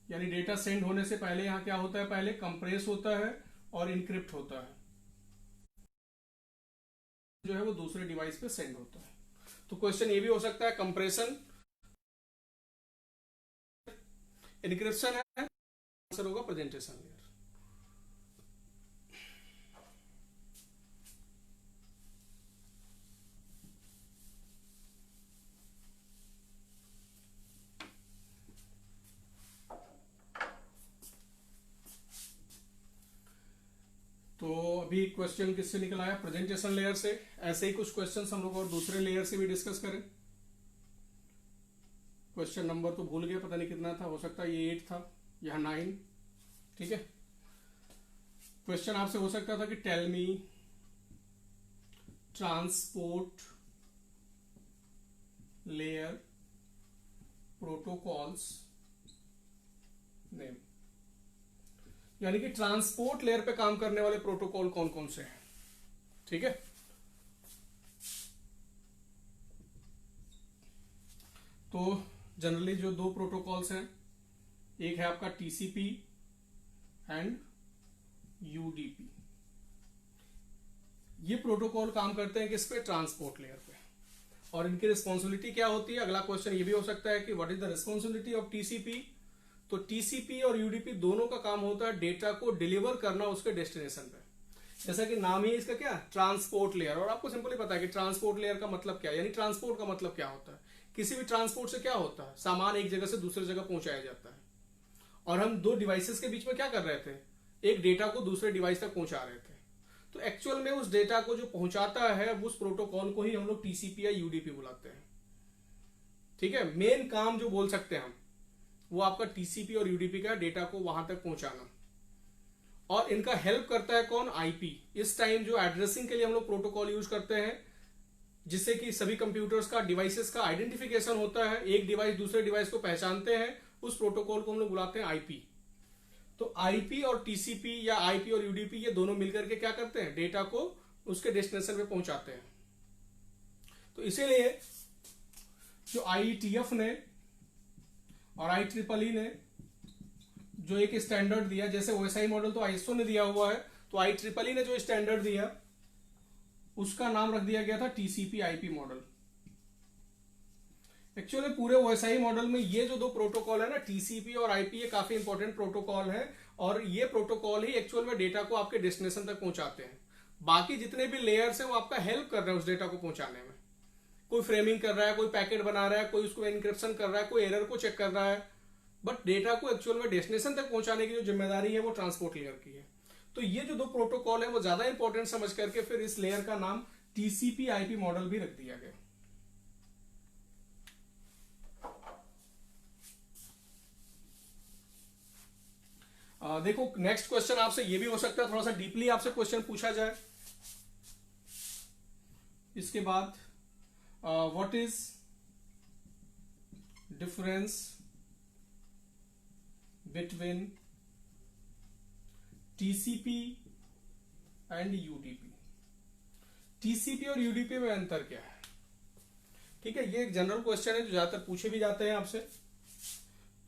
Speaker 1: यानी डेटा सेंड होने से पहले यहां क्या होता है, पहले कंप्रेस होता है और इनक्रिप्ट होता है, जो है वो दूसरे डिवाइस पे सेंड होता है। तो क्वेश्चन ये भी हो सकता है कंप्रेशन, इनक्रिप्शन है, आंसर होगा प्रेजेंटेशन लेयर। तो अभी क्वेश्चन किससे निकल आया, प्रेजेंटेशन लेयर से। ऐसे ही कुछ क्वेश्चंस हम लोग और दूसरे लेयर से भी डिस्कस करें। क्वेश्चन नंबर तो भूल गए, पता नहीं कितना था, हो सकता है ये 8 था या 9। ठीक है, क्वेश्चन आपसे हो सकता था कि tell me transport layer protocols name, यानी कि ट्रांसपोर्ट लेयर पे काम करने वाले प्रोटोकॉल कौन कौन से हैं। ठीक है, तो जनरली जो दो प्रोटोकॉल्स हैं, एक है आपका टीसीपी एंड यूडीपी। ये प्रोटोकॉल काम करते हैं किस पे, ट्रांसपोर्ट लेयर पे। और इनकी रिस्पॉन्सिबिलिटी क्या होती है, अगला क्वेश्चन ये भी हो सकता है कि what is the responsibility of TCP. तो टीसीपी और यूडीपी दोनों का काम होता है डेटा को डिलीवर करना उसके डेस्टिनेशन पे। जैसा कि नाम ही इसका क्या, ट्रांसपोर्ट लेयर। और आपको सिंपली पता है कि ट्रांसपोर्ट लेयर का मतलब क्या है, यानी ट्रांसपोर्ट का मतलब क्या होता है। किसी भी ट्रांसपोर्ट से क्या होता है, सामान एक जगह से दूसरी जगह पहुंचाया जाता है। और हम दो डिवाइसेस के बीच में क्या कर रहे थे, एक डेटा को दूसरे डिवाइस तक पहुंचा रहे थे। तो एक्चुअल में उस डेटा को जो पहुंचाता है उस प्रोटोकॉल को ही हम लोग टीसीपी या यूडीपी बुलाते हैं। ठीक है, मेन काम जो बोल सकते हैं हम वो आपका टीसीपी और यूडीपी का डेटा को वहां तक पहुंचाना। और इनका हेल्प करता है कौन, आईपी। इस टाइम जो एड्रेसिंग के लिए हम लोग प्रोटोकॉल यूज करते हैं, जिससे कि सभी कंप्यूटर्स का, डिवाइसेस का आइडेंटिफिकेशन होता है, एक डिवाइस दूसरे डिवाइस को पहचानते हैं, उस प्रोटोकॉल को हम लोग बुलाते हैं आईपी। तो आईपी और टीसीपी या आईपी और यूडीपी ये दोनों मिलकर के क्या करते हैं, डेटा को उसके डेस्टिनेशन पे पहुंचाते हैं। तो इसीलिए जो आईईटीएफ ने और IEEE ने जो एक स्टैंडर्ड दिया, जैसे ओएसआई मॉडल तो आईएसओ ने दिया हुआ है, तो IEEE ने जो स्टैंडर्ड दिया उसका नाम रख दिया गया था टीसीपी आईपी मॉडल। एक्चुअली पूरे ओएसआई मॉडल में ये जो दो प्रोटोकॉल है ना, टीसीपी और आईपी, ये काफी इंपॉर्टेंट प्रोटोकॉल है। और ये प्रोटोकॉल ही एक्चुअल में डेटा को आपके डेस्टिनेशन तक पहुंचाते हैं। बाकी जितने भी लेयर्स हैं वो आपका हेल्प कर रहे हैं उस डेटा को पहुंचाने में। कोई फ्रेमिंग कर रहा है, कोई पैकेट बना रहा है, कोई उसको एनक्रिप्शन कर रहा है, कोई एरर को चेक कर रहा है, बट डेटा को एक्चुअल में डेस्टिनेशन तक पहुंचाने की जो जिम्मेदारी है वो ट्रांसपोर्ट लेयर की है। तो ये जो दो प्रोटोकॉल है वो ज्यादा इंपॉर्टेंट समझ करके फिर इस लेयर का नाम टीसीपी आईपी मॉडल भी रख दिया गया। देखो नेक्स्ट क्वेश्चन आपसे ये भी हो सकता है, थोड़ा सा डीपली आपसे क्वेश्चन पूछा जाए। इसके बाद what is difference between TCP and UDP. TCP और यूडीपी में अंतर क्या है? ठीक है, ये एक जनरल क्वेश्चन है जो ज्यादातर पूछे भी जाते हैं आपसे,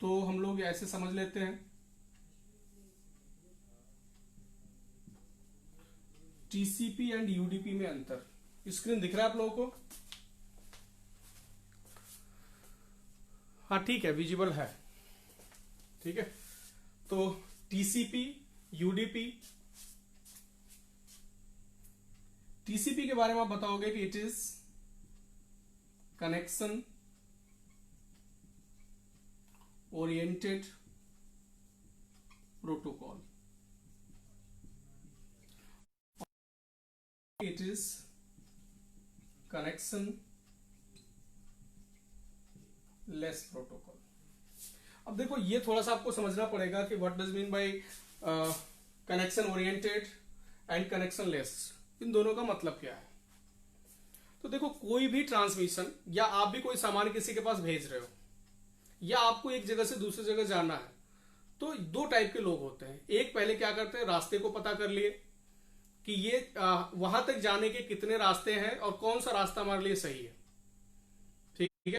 Speaker 1: तो हम लोग ऐसे समझ लेते हैं। टीसीपी एंड यूडीपी में अंतर, स्क्रीन दिख रहा है आप लोगों को? हाँ ठीक है, विजिबल है। ठीक है, तो टीसीपी यूडीपी, टीसीपी के बारे में आप बताओगे कि it is connection oriented protocol, it is connectionless protocol. अब देखो ये थोड़ा सा आपको समझना पड़ेगा कि what does mean by connection oriented and connectionless, इन दोनों का मतलब क्या है। तो देखो कोई भी ट्रांसमिशन या आप भी कोई सामान किसी के पास भेज रहे हो या आपको एक जगह से दूसरी जगह जाना है, तो दो टाइप के लोग होते हैं। एक पहले क्या करते हैं, रास्ते को पता कर लिए कि ये वहां तक जाने के कितने रास्ते हैं और कौन सा रास्ता हमारे लिए सही है। ठीक है,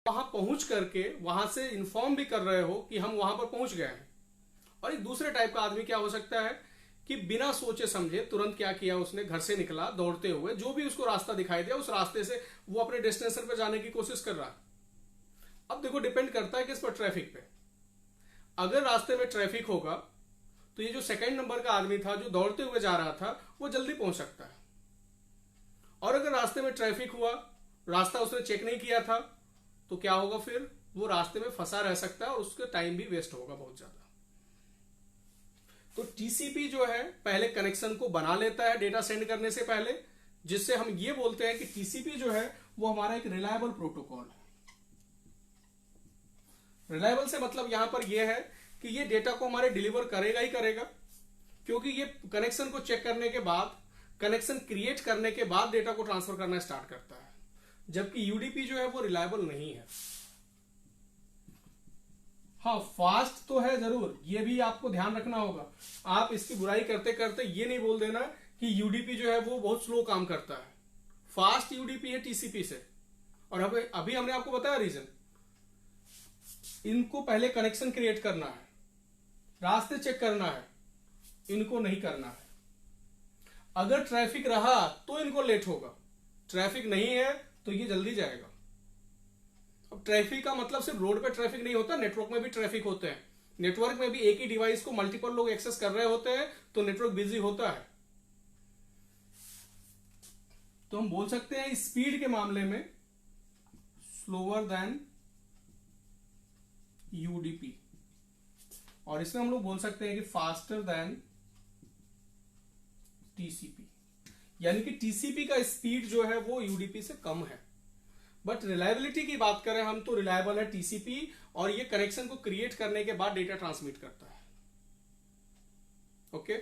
Speaker 1: वहां पहुंच करके वहां से इंफॉर्म भी कर रहे हो कि हम वहां पर पहुंच गए हैं। और एक दूसरे टाइप का आदमी क्या हो सकता है कि बिना सोचे समझे तुरंत क्या किया, उसने घर से निकला दौड़ते हुए, जो भी उसको रास्ता दिखाई दिया उस रास्ते से वो अपने डेस्टिनेशन पर जाने की कोशिश कर रहा है। अब देखो डिपेंड करता है किस पर, ट्रैफिक पे। अगर रास्ते में ट्रैफिक होगा तो ये जो सेकंड नंबर का आदमी था जो दौड़ते हुए जा रहा था वो जल्दी पहुंच सकता है। और अगर रास्ते में ट्रैफिक हुआ, रास्ता उसने चेक नहीं किया था, तो क्या होगा, फिर वो रास्ते में फंसा रह सकता है और उसका टाइम भी वेस्ट होगा बहुत ज्यादा। तो टीसीपी जो है पहले कनेक्शन को बना लेता है डेटा सेंड करने से पहले, जिससे हम ये बोलते हैं कि टीसीपी जो है वो हमारा एक रिलायबल प्रोटोकॉल है। रिलायबल से मतलब यहां पर यह है कि ये डेटा को हमारे डिलीवर करेगा ही करेगा, क्योंकि ये कनेक्शन को चेक करने के बाद, कनेक्शन क्रिएट करने के बाद डेटा को ट्रांसफर करना स्टार्ट करता है। जबकि यूडीपी जो है वो रिलायबल नहीं है। हाँ फास्ट तो है जरूर, ये भी आपको ध्यान रखना होगा। आप इसकी बुराई करते करते ये नहीं बोल देना कि यूडीपी जो है वो बहुत स्लो काम करता है। फास्ट यूडीपी है टीसीपी से। और अभी हमने आपको बताया रीजन, इनको पहले कनेक्शन क्रिएट करना है, रास्ते चेक करना है, इनको नहीं करना है। अगर ट्रैफिक रहा तो इनको लेट होगा, ट्रैफिक नहीं है तो ये जल्दी जाएगा। अब ट्रैफिक का मतलब सिर्फ रोड पे ट्रैफिक नहीं होता, नेटवर्क में भी ट्रैफिक होते हैं। नेटवर्क में भी एक ही डिवाइस को मल्टीपल लोग एक्सेस कर रहे होते हैं तो नेटवर्क बिजी होता है। तो हम बोल सकते हैं स्पीड के मामले में स्लोअर देन यूडीपी, और इसमें हम लोग बोल सकते हैं कि फास्टर देन टीसीपी। यानी कि टीसीपी का स्पीड जो है वो यूडीपी से कम है। बट रिलायबिलिटी की बात करें हम तो रिलायबल है टीसीपी, और ये कनेक्शन को क्रिएट करने के बाद डेटा ट्रांसमिट करता है। ओके,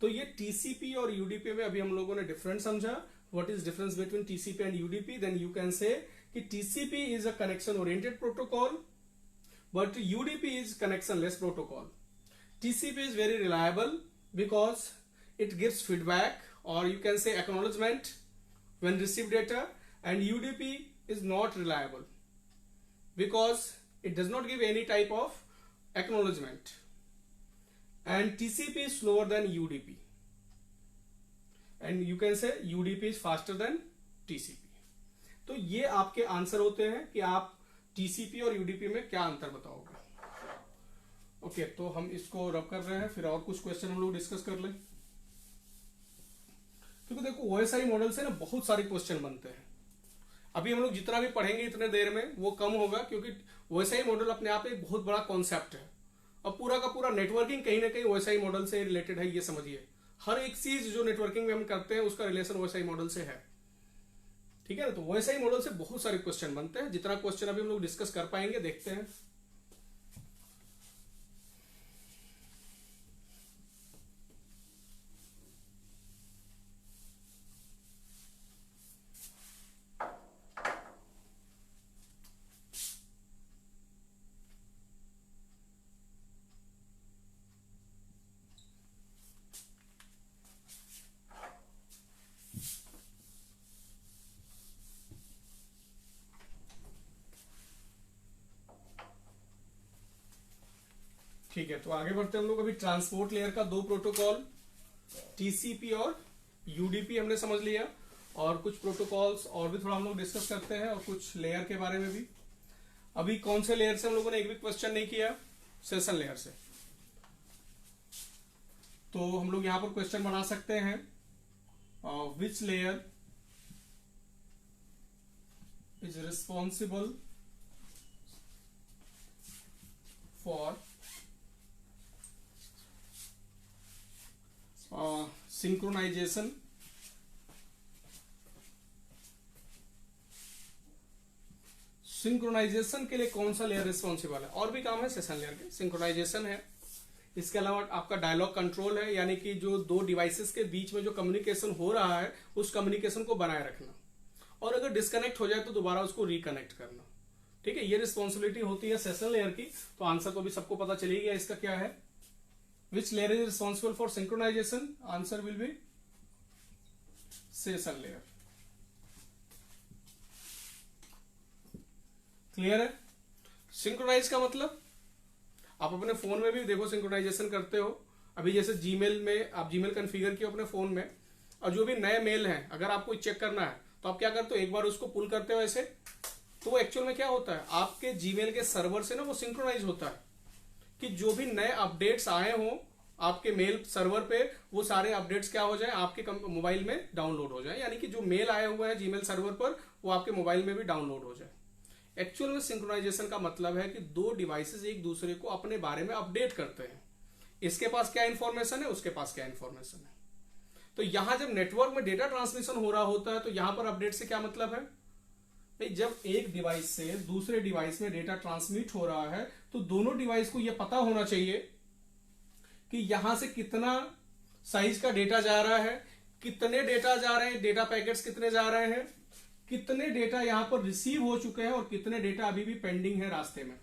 Speaker 1: तो ये टीसीपी और यूडीपी में अभी हम लोगों ने डिफरेंस समझा। What is difference between TCP and UDP? Then you can say कि TCP is a connection oriented protocol, but UDP is connectionless protocol. TCP is very reliable because it gives feedback, or you can say acknowledgement when received data, and UDP is not reliable because it does not give any type of acknowledgement, and TCP is slower than UDP, and you can say UDP is faster than TCP. तो ये आपके आंसर होते हैं कि आप टीसीपी और यूडीपी में क्या अंतर बताओगे। ओके, तो हम इसको रब कर रहे हैं, फिर और कुछ क्वेश्चन हम लोग डिस्कस कर लें। क्योंकि देखो ओएसआई मॉडल से ना बहुत सारे क्वेश्चन बनते हैं। अभी हम लोग जितना भी पढ़ेंगे इतने देर में वो कम होगा, क्योंकि ओएसआई मॉडल अपने आप एक बहुत बड़ा कॉन्सेप्ट है और पूरा का पूरा नेटवर्किंग कहीं ना कहीं ओएसआई मॉडल से रिलेटेड है, ये समझिए। हर एक चीज जो नेटवर्किंग में हम करते हैं उसका रिलेशन ओएसआई मॉडल से है, ठीक है ना। तो ओएसआई मॉडल से बहुत सारे क्वेश्चन बनते हैं, जितना क्वेश्चन अभी हम लोग डिस्कस कर पाएंगे देखते हैं। ठीक है, तो आगे बढ़ते हैं हम लोग। अभी ट्रांसपोर्ट लेयर का दो प्रोटोकॉल, टीसीपी और यूडीपी हमने समझ लिया, और कुछ प्रोटोकॉल्स और भी थोड़ा हम लोग डिस्कस करते हैं, और कुछ लेयर के बारे में भी। अभी कौन से लेयर से हम लोगों ने एक भी क्वेश्चन नहीं किया? सेशन लेयर से। तो हम लोग यहां पर क्वेश्चन बना सकते हैं, which layer is responsible for synchronization synchronization के लिए कौन सा लेयर रिस्पॉन्सिबल है? और भी काम है सेशन लेयर के, सिंक्रोनाइजेशन है, इसके अलावा आपका डायलॉग कंट्रोल है, यानी कि जो दो डिवाइसेस के बीच में जो कम्युनिकेशन हो रहा है उस कम्युनिकेशन को बनाए रखना, और अगर डिस्कनेक्ट हो जाए तो दोबारा उसको रिकनेक्ट करना, ठीक है। ये रिस्पॉन्सिबिलिटी होती है सेशन लेयर की। तो आंसर तो भी सबको पता चली गया इसका क्या है। Which layer is responsible for synchronization? Answer will be session layer. Clear है? सिंक्रोनाइज का मतलब आप अपने फोन में भी देखो सिंक्रोनाइजेशन करते हो। अभी जैसे जीमेल में आप जीमेल कॉन्फ़िगर किए अपने फोन में, और जो भी नए मेल हैं अगर आपको चेक करना है तो आप क्या करते हो, एक बार उसको पुल करते हो ऐसे, तो वो एक्चुअल में क्या होता है, आपके जीमेल के सर्वर से ना वो सिंक्रोनाइज होता है कि जो भी नए अपडेट्स आए हों आपके मेल सर्वर पे, वो सारे अपडेट्स क्या हो जाए, आपके मोबाइल में डाउनलोड हो जाए, यानी कि जो मेल आया हुआ है जीमेल सर्वर पर वो आपके मोबाइल में भी डाउनलोड हो जाए। एक्चुअल में सिंक्रोनाइजेशन का मतलब है कि दो डिवाइसेस एक दूसरे को अपने बारे में अपडेट करते हैं, इसके पास क्या इंफॉर्मेशन है, उसके पास क्या इंफॉर्मेशन है। तो यहां जब नेटवर्क में डेटा ट्रांसमिशन हो रहा होता है तो यहां पर अपडेट से क्या मतलब है भाई, जब एक डिवाइस से दूसरे डिवाइस में डेटा ट्रांसमिट हो रहा है तो दोनों डिवाइस को यह पता होना चाहिए कि यहां से कितना साइज का डेटा जा रहा है, कितने डेटा जा रहे हैं, डेटा पैकेट्स कितने जा रहे हैं, कितने डेटा यहां पर रिसीव हो चुके हैं और कितने डेटा अभी भी पेंडिंग है रास्ते में।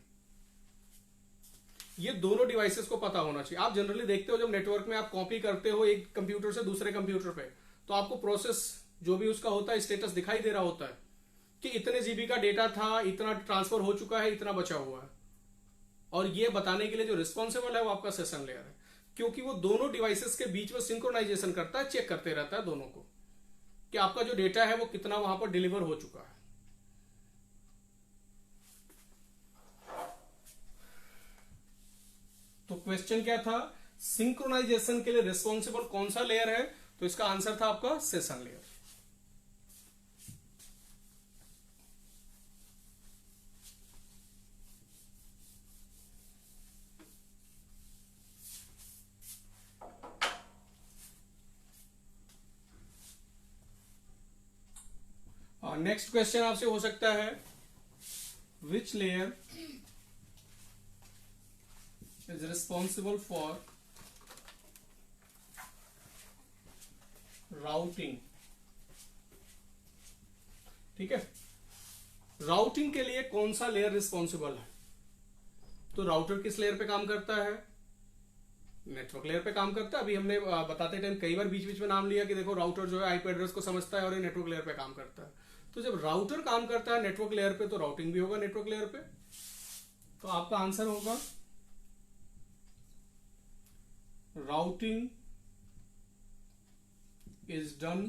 Speaker 1: ये दोनों डिवाइसेस को पता होना चाहिए। आप जनरली देखते हो जब नेटवर्क में आप कॉपी करते हो एक कंप्यूटर से दूसरे कंप्यूटर पे, तो आपको प्रोसेस जो भी उसका होता है स्टेटस दिखाई दे रहा होता है कि इतने जीबी का डेटा था, इतना ट्रांसफर हो चुका है, इतना बचा हुआ है। और ये बताने के लिए जो रिस्पॉन्सिबल है वो आपका सेशन लेयर है, क्योंकि वो दोनों डिवाइसेस के बीच में सिंक्रोनाइजेशन करता है, चेक करते रहता है दोनों को कि आपका जो डेटा है वो कितना वहां पर डिलीवर हो चुका है। तो क्वेश्चन क्या था, सिंक्रोनाइजेशन के लिए रिस्पॉन्सिबल कौन सा लेयर है? तो इसका आंसर था आपका सेशन लेयर। नेक्स्ट क्वेश्चन आपसे हो सकता है, which layer is responsible for routing? ठीक है, राउटिंग के लिए कौन सा लेयर रिस्पॉन्सिबल है? तो राउटर किस लेयर पे काम करता है? नेटवर्क लेयर पे काम करता है। अभी हमने बताते टाइम कई बार बीच बीच में नाम लिया कि देखो राउटर जो है आईपी एड्रेस को समझता है और ये नेटवर्क लेयर पे काम करता है। तो जब राउटर काम करता है नेटवर्क लेयर पे तो राउटिंग भी होगा नेटवर्क लेयर पे। तो आपका आंसर होगा राउटिंग इज डन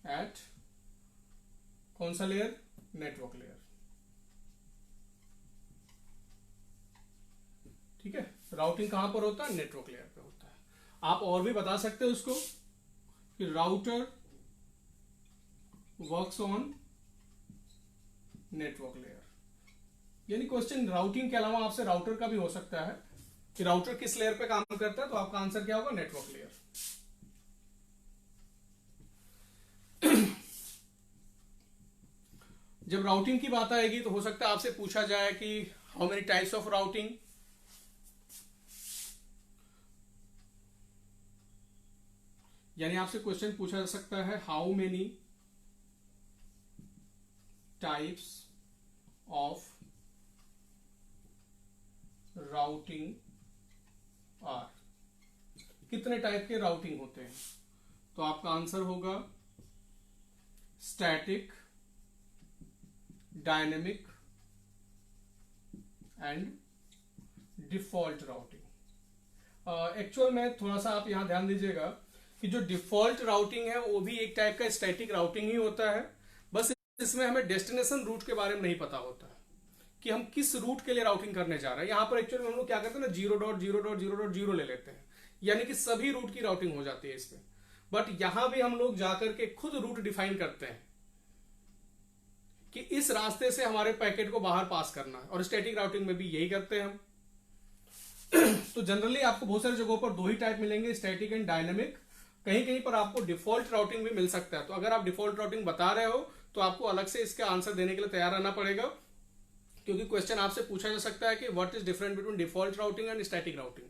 Speaker 1: एट कौन सा लेयर? Network layer. ठीक है, राउटिंग कहां पर होता है? नेटवर्क लेयर पे होता है। आप और भी बता सकते हो उसको कि router works on network layer. यानी क्वेश्चन राउटिंग के अलावा आपसे राउटर का भी हो सकता है कि राउटर किस लेयर पे काम करता है, तो आपका आंसर क्या होगा, नेटवर्क लेयर। जब राउटिंग की बात आएगी तो हो सकता है आपसे पूछा जाए कि how many types of routing, यानी आपसे क्वेश्चन पूछा जा सकता है how many types of routing are, कितने टाइप के राउटिंग होते हैं, तो आपका आंसर होगा static, dynamic and default routing. Actual में थोड़ा सा आप यहां ध्यान दीजिएगा कि जो डिफॉल्ट राउटिंग है वो भी एक टाइप का स्टैटिक राउटिंग ही होता है, बस इसमें हमें डेस्टिनेशन रूट के बारे में नहीं पता होता कि हम किस रूट के लिए राउटिंग करने जा रहे हैं। यहां पर एक्चुअली हम लोग क्या करते हैं ना, 0.0.0.0 ले लेते हैं, यानी कि सभी रूट की राउटिंग हो जाती है इस पे। बट यहां भी हम लोग जाकर के खुद रूट डिफाइन करते हैं कि इस रास्ते से हमारे पैकेट को बाहर पास करना है, और स्टैटिक राउटिंग में भी यही करते हैं हम। तो जनरली आपको बहुत सारी जगहों पर दो ही टाइप मिलेंगे, स्टैटिक एंड डायनेमिक। कहीं कहीं पर आपको डिफॉल्ट राउटिंग भी मिल सकता है, तो अगर आप डिफॉल्ट राउटिंग बता रहे हो तो आपको अलग से इसका आंसर देने के लिए तैयार रहना पड़ेगा, क्योंकि क्वेश्चन आपसे पूछा जा सकता है कि what is different between default routing and static routing.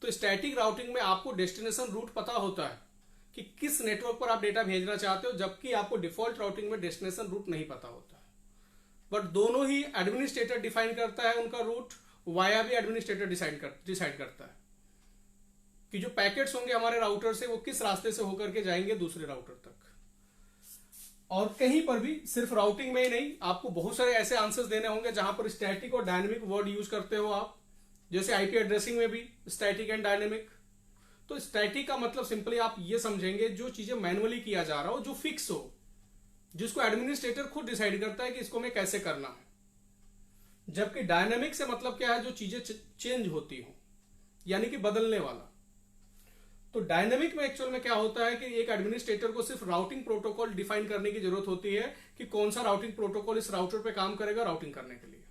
Speaker 1: तो स्टैटिक राउटिंग में आपको डेस्टिनेशन रूट पता होता है कि किस नेटवर्क पर आप डेटा भेजना चाहते हो, जबकि आपको डिफॉल्ट राउटिंग में डेस्टिनेशन रूट नहीं पता होता है। बट दोनों ही एडमिनिस्ट्रेटर डिफाइन करता है उनका रूट, वाया भी एडमिनिस्ट्रेटर डिसाइड करता है कि जो पैकेट्स होंगे हमारे राउटर से वो किस रास्ते से होकर के जाएंगे दूसरे राउटर तक। और कहीं पर भी सिर्फ राउटिंग में ही नहीं, आपको बहुत सारे ऐसे आंसर्स देने होंगे जहां पर स्टैटिक और डायनेमिक वर्ड यूज करते हो आप, जैसे आईपी एड्रेसिंग में भी स्टैटिक एंड डायनेमिक। तो स्टैटिक का मतलब सिंपली आप ये समझेंगे जो चीजें मैनुअली किया जा रहा हो, जो फिक्स हो, जिसको एडमिनिस्ट्रेटर खुद डिसाइड करता है कि इसको मैं कैसे करना है। जबकि डायनेमिक से मतलब क्या है, जो चीजें चेंज होती हो, यानी कि बदलने वाला। तो डायनेमिक में एक्चुअल में क्या होता है कि एक एडमिनिस्ट्रेटर को सिर्फ राउटिंग प्रोटोकॉल डिफाइन करने की जरूरत होती है कि कौन सा राउटिंग प्रोटोकॉल इस राउटर पे काम करेगा राउटिंग करने के लिए।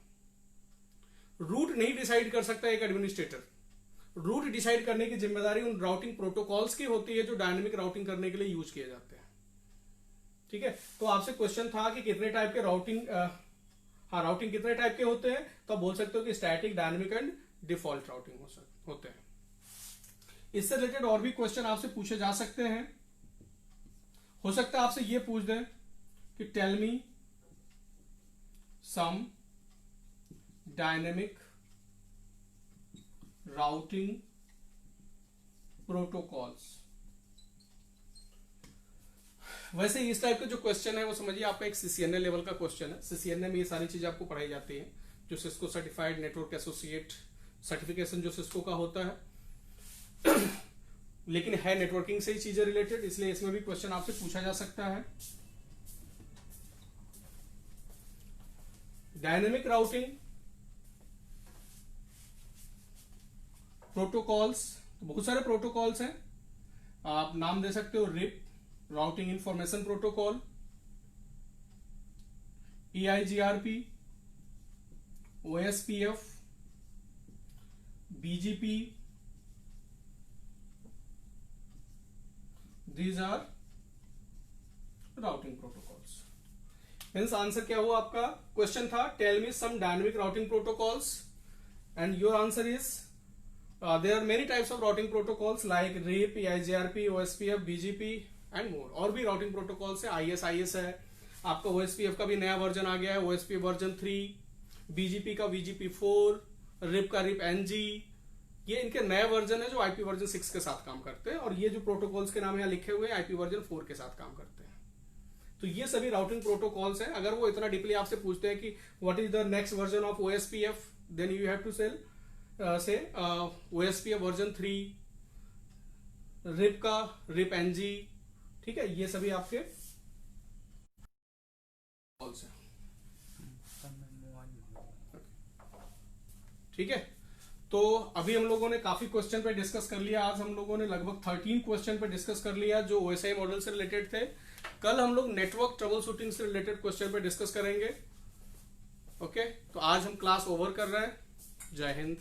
Speaker 1: रूट नहीं डिसाइड कर सकता एक एडमिनिस्ट्रेटर, रूट डिसाइड करने की जिम्मेदारी उन राउटिंग प्रोटोकॉल्स की होती है जो डायनेमिक राउटिंग करने के लिए यूज किए जाते हैं। ठीक है, तो आपसे क्वेश्चन था कि कितने टाइप के राउटिंग राउटिंग कितने टाइप के होते हैं, तो आप बोल सकते हो कि static, dynamic and default routing होते हैं। इससे रिलेटेड और भी क्वेश्चन आपसे पूछे जा सकते हैं। हो सकता है आपसे ये पूछ दें कि tell me some dynamic routing protocols. वैसे इस टाइप के जो क्वेश्चन है वो समझिए आपका एक सीसीएनए लेवल का क्वेश्चन है। सीसीएनए में ये सारी चीजें आपको पढ़ाई जाती हैं, जो Cisco certified network associate certification जो सिस्को का होता है लेकिन है नेटवर्किंग से ही चीजें रिलेटेड, इसलिए इसमें भी क्वेश्चन आपसे पूछा जा सकता है। डायनेमिक राउटिंग प्रोटोकॉल्स, बहुत सारे प्रोटोकॉल्स हैं, आप नाम दे सकते हो RIP, routing information protocol, EIGRP, OSPF, BGP, these are routing protocols। Hence answer क्या हुआ आपका, क्वेश्चन था tell me some dynamic routing protocols and your answer is there are many types of routing protocols like RIP, EIGRP, OSPF, BGP and more. और भी राउटिंग प्रोटोकॉल्स है, IS है आपका, OSPF का भी नया वर्जन आ गया है, OSPF वर्जन 3, BGP का BGP4, RIP का RIP NG, ये इनके नए वर्जन है जो IP वर्जन 6 के साथ काम करते हैं। और ये जो प्रोटोकॉल्स के नाम यहाँ लिखे हुए हैं IP वर्जन 4 के साथ काम करते हैं। तो ये सभी राउटिंग प्रोटोकॉल्स हैं। अगर वो इतना डीपली आपसे पूछते हैं कि what is the next version of OSPF, then you have to say OSPF version 3, RIP का RIP NG, ठीक है, ये सभी आपके कॉल्स हैं। ठीक है, तो अभी हम लोगों ने काफी क्वेश्चन पे डिस्कस कर लिया। आज हम लोगों ने लगभग 13 क्वेश्चन पे डिस्कस कर लिया जो OSI मॉडल से रिलेटेड थे। कल हम लोग नेटवर्क ट्रबल शूटिंग से रिलेटेड क्वेश्चन पे डिस्कस करेंगे। ओके, तो आज हम क्लास ओवर कर रहे हैं। जय हिंद।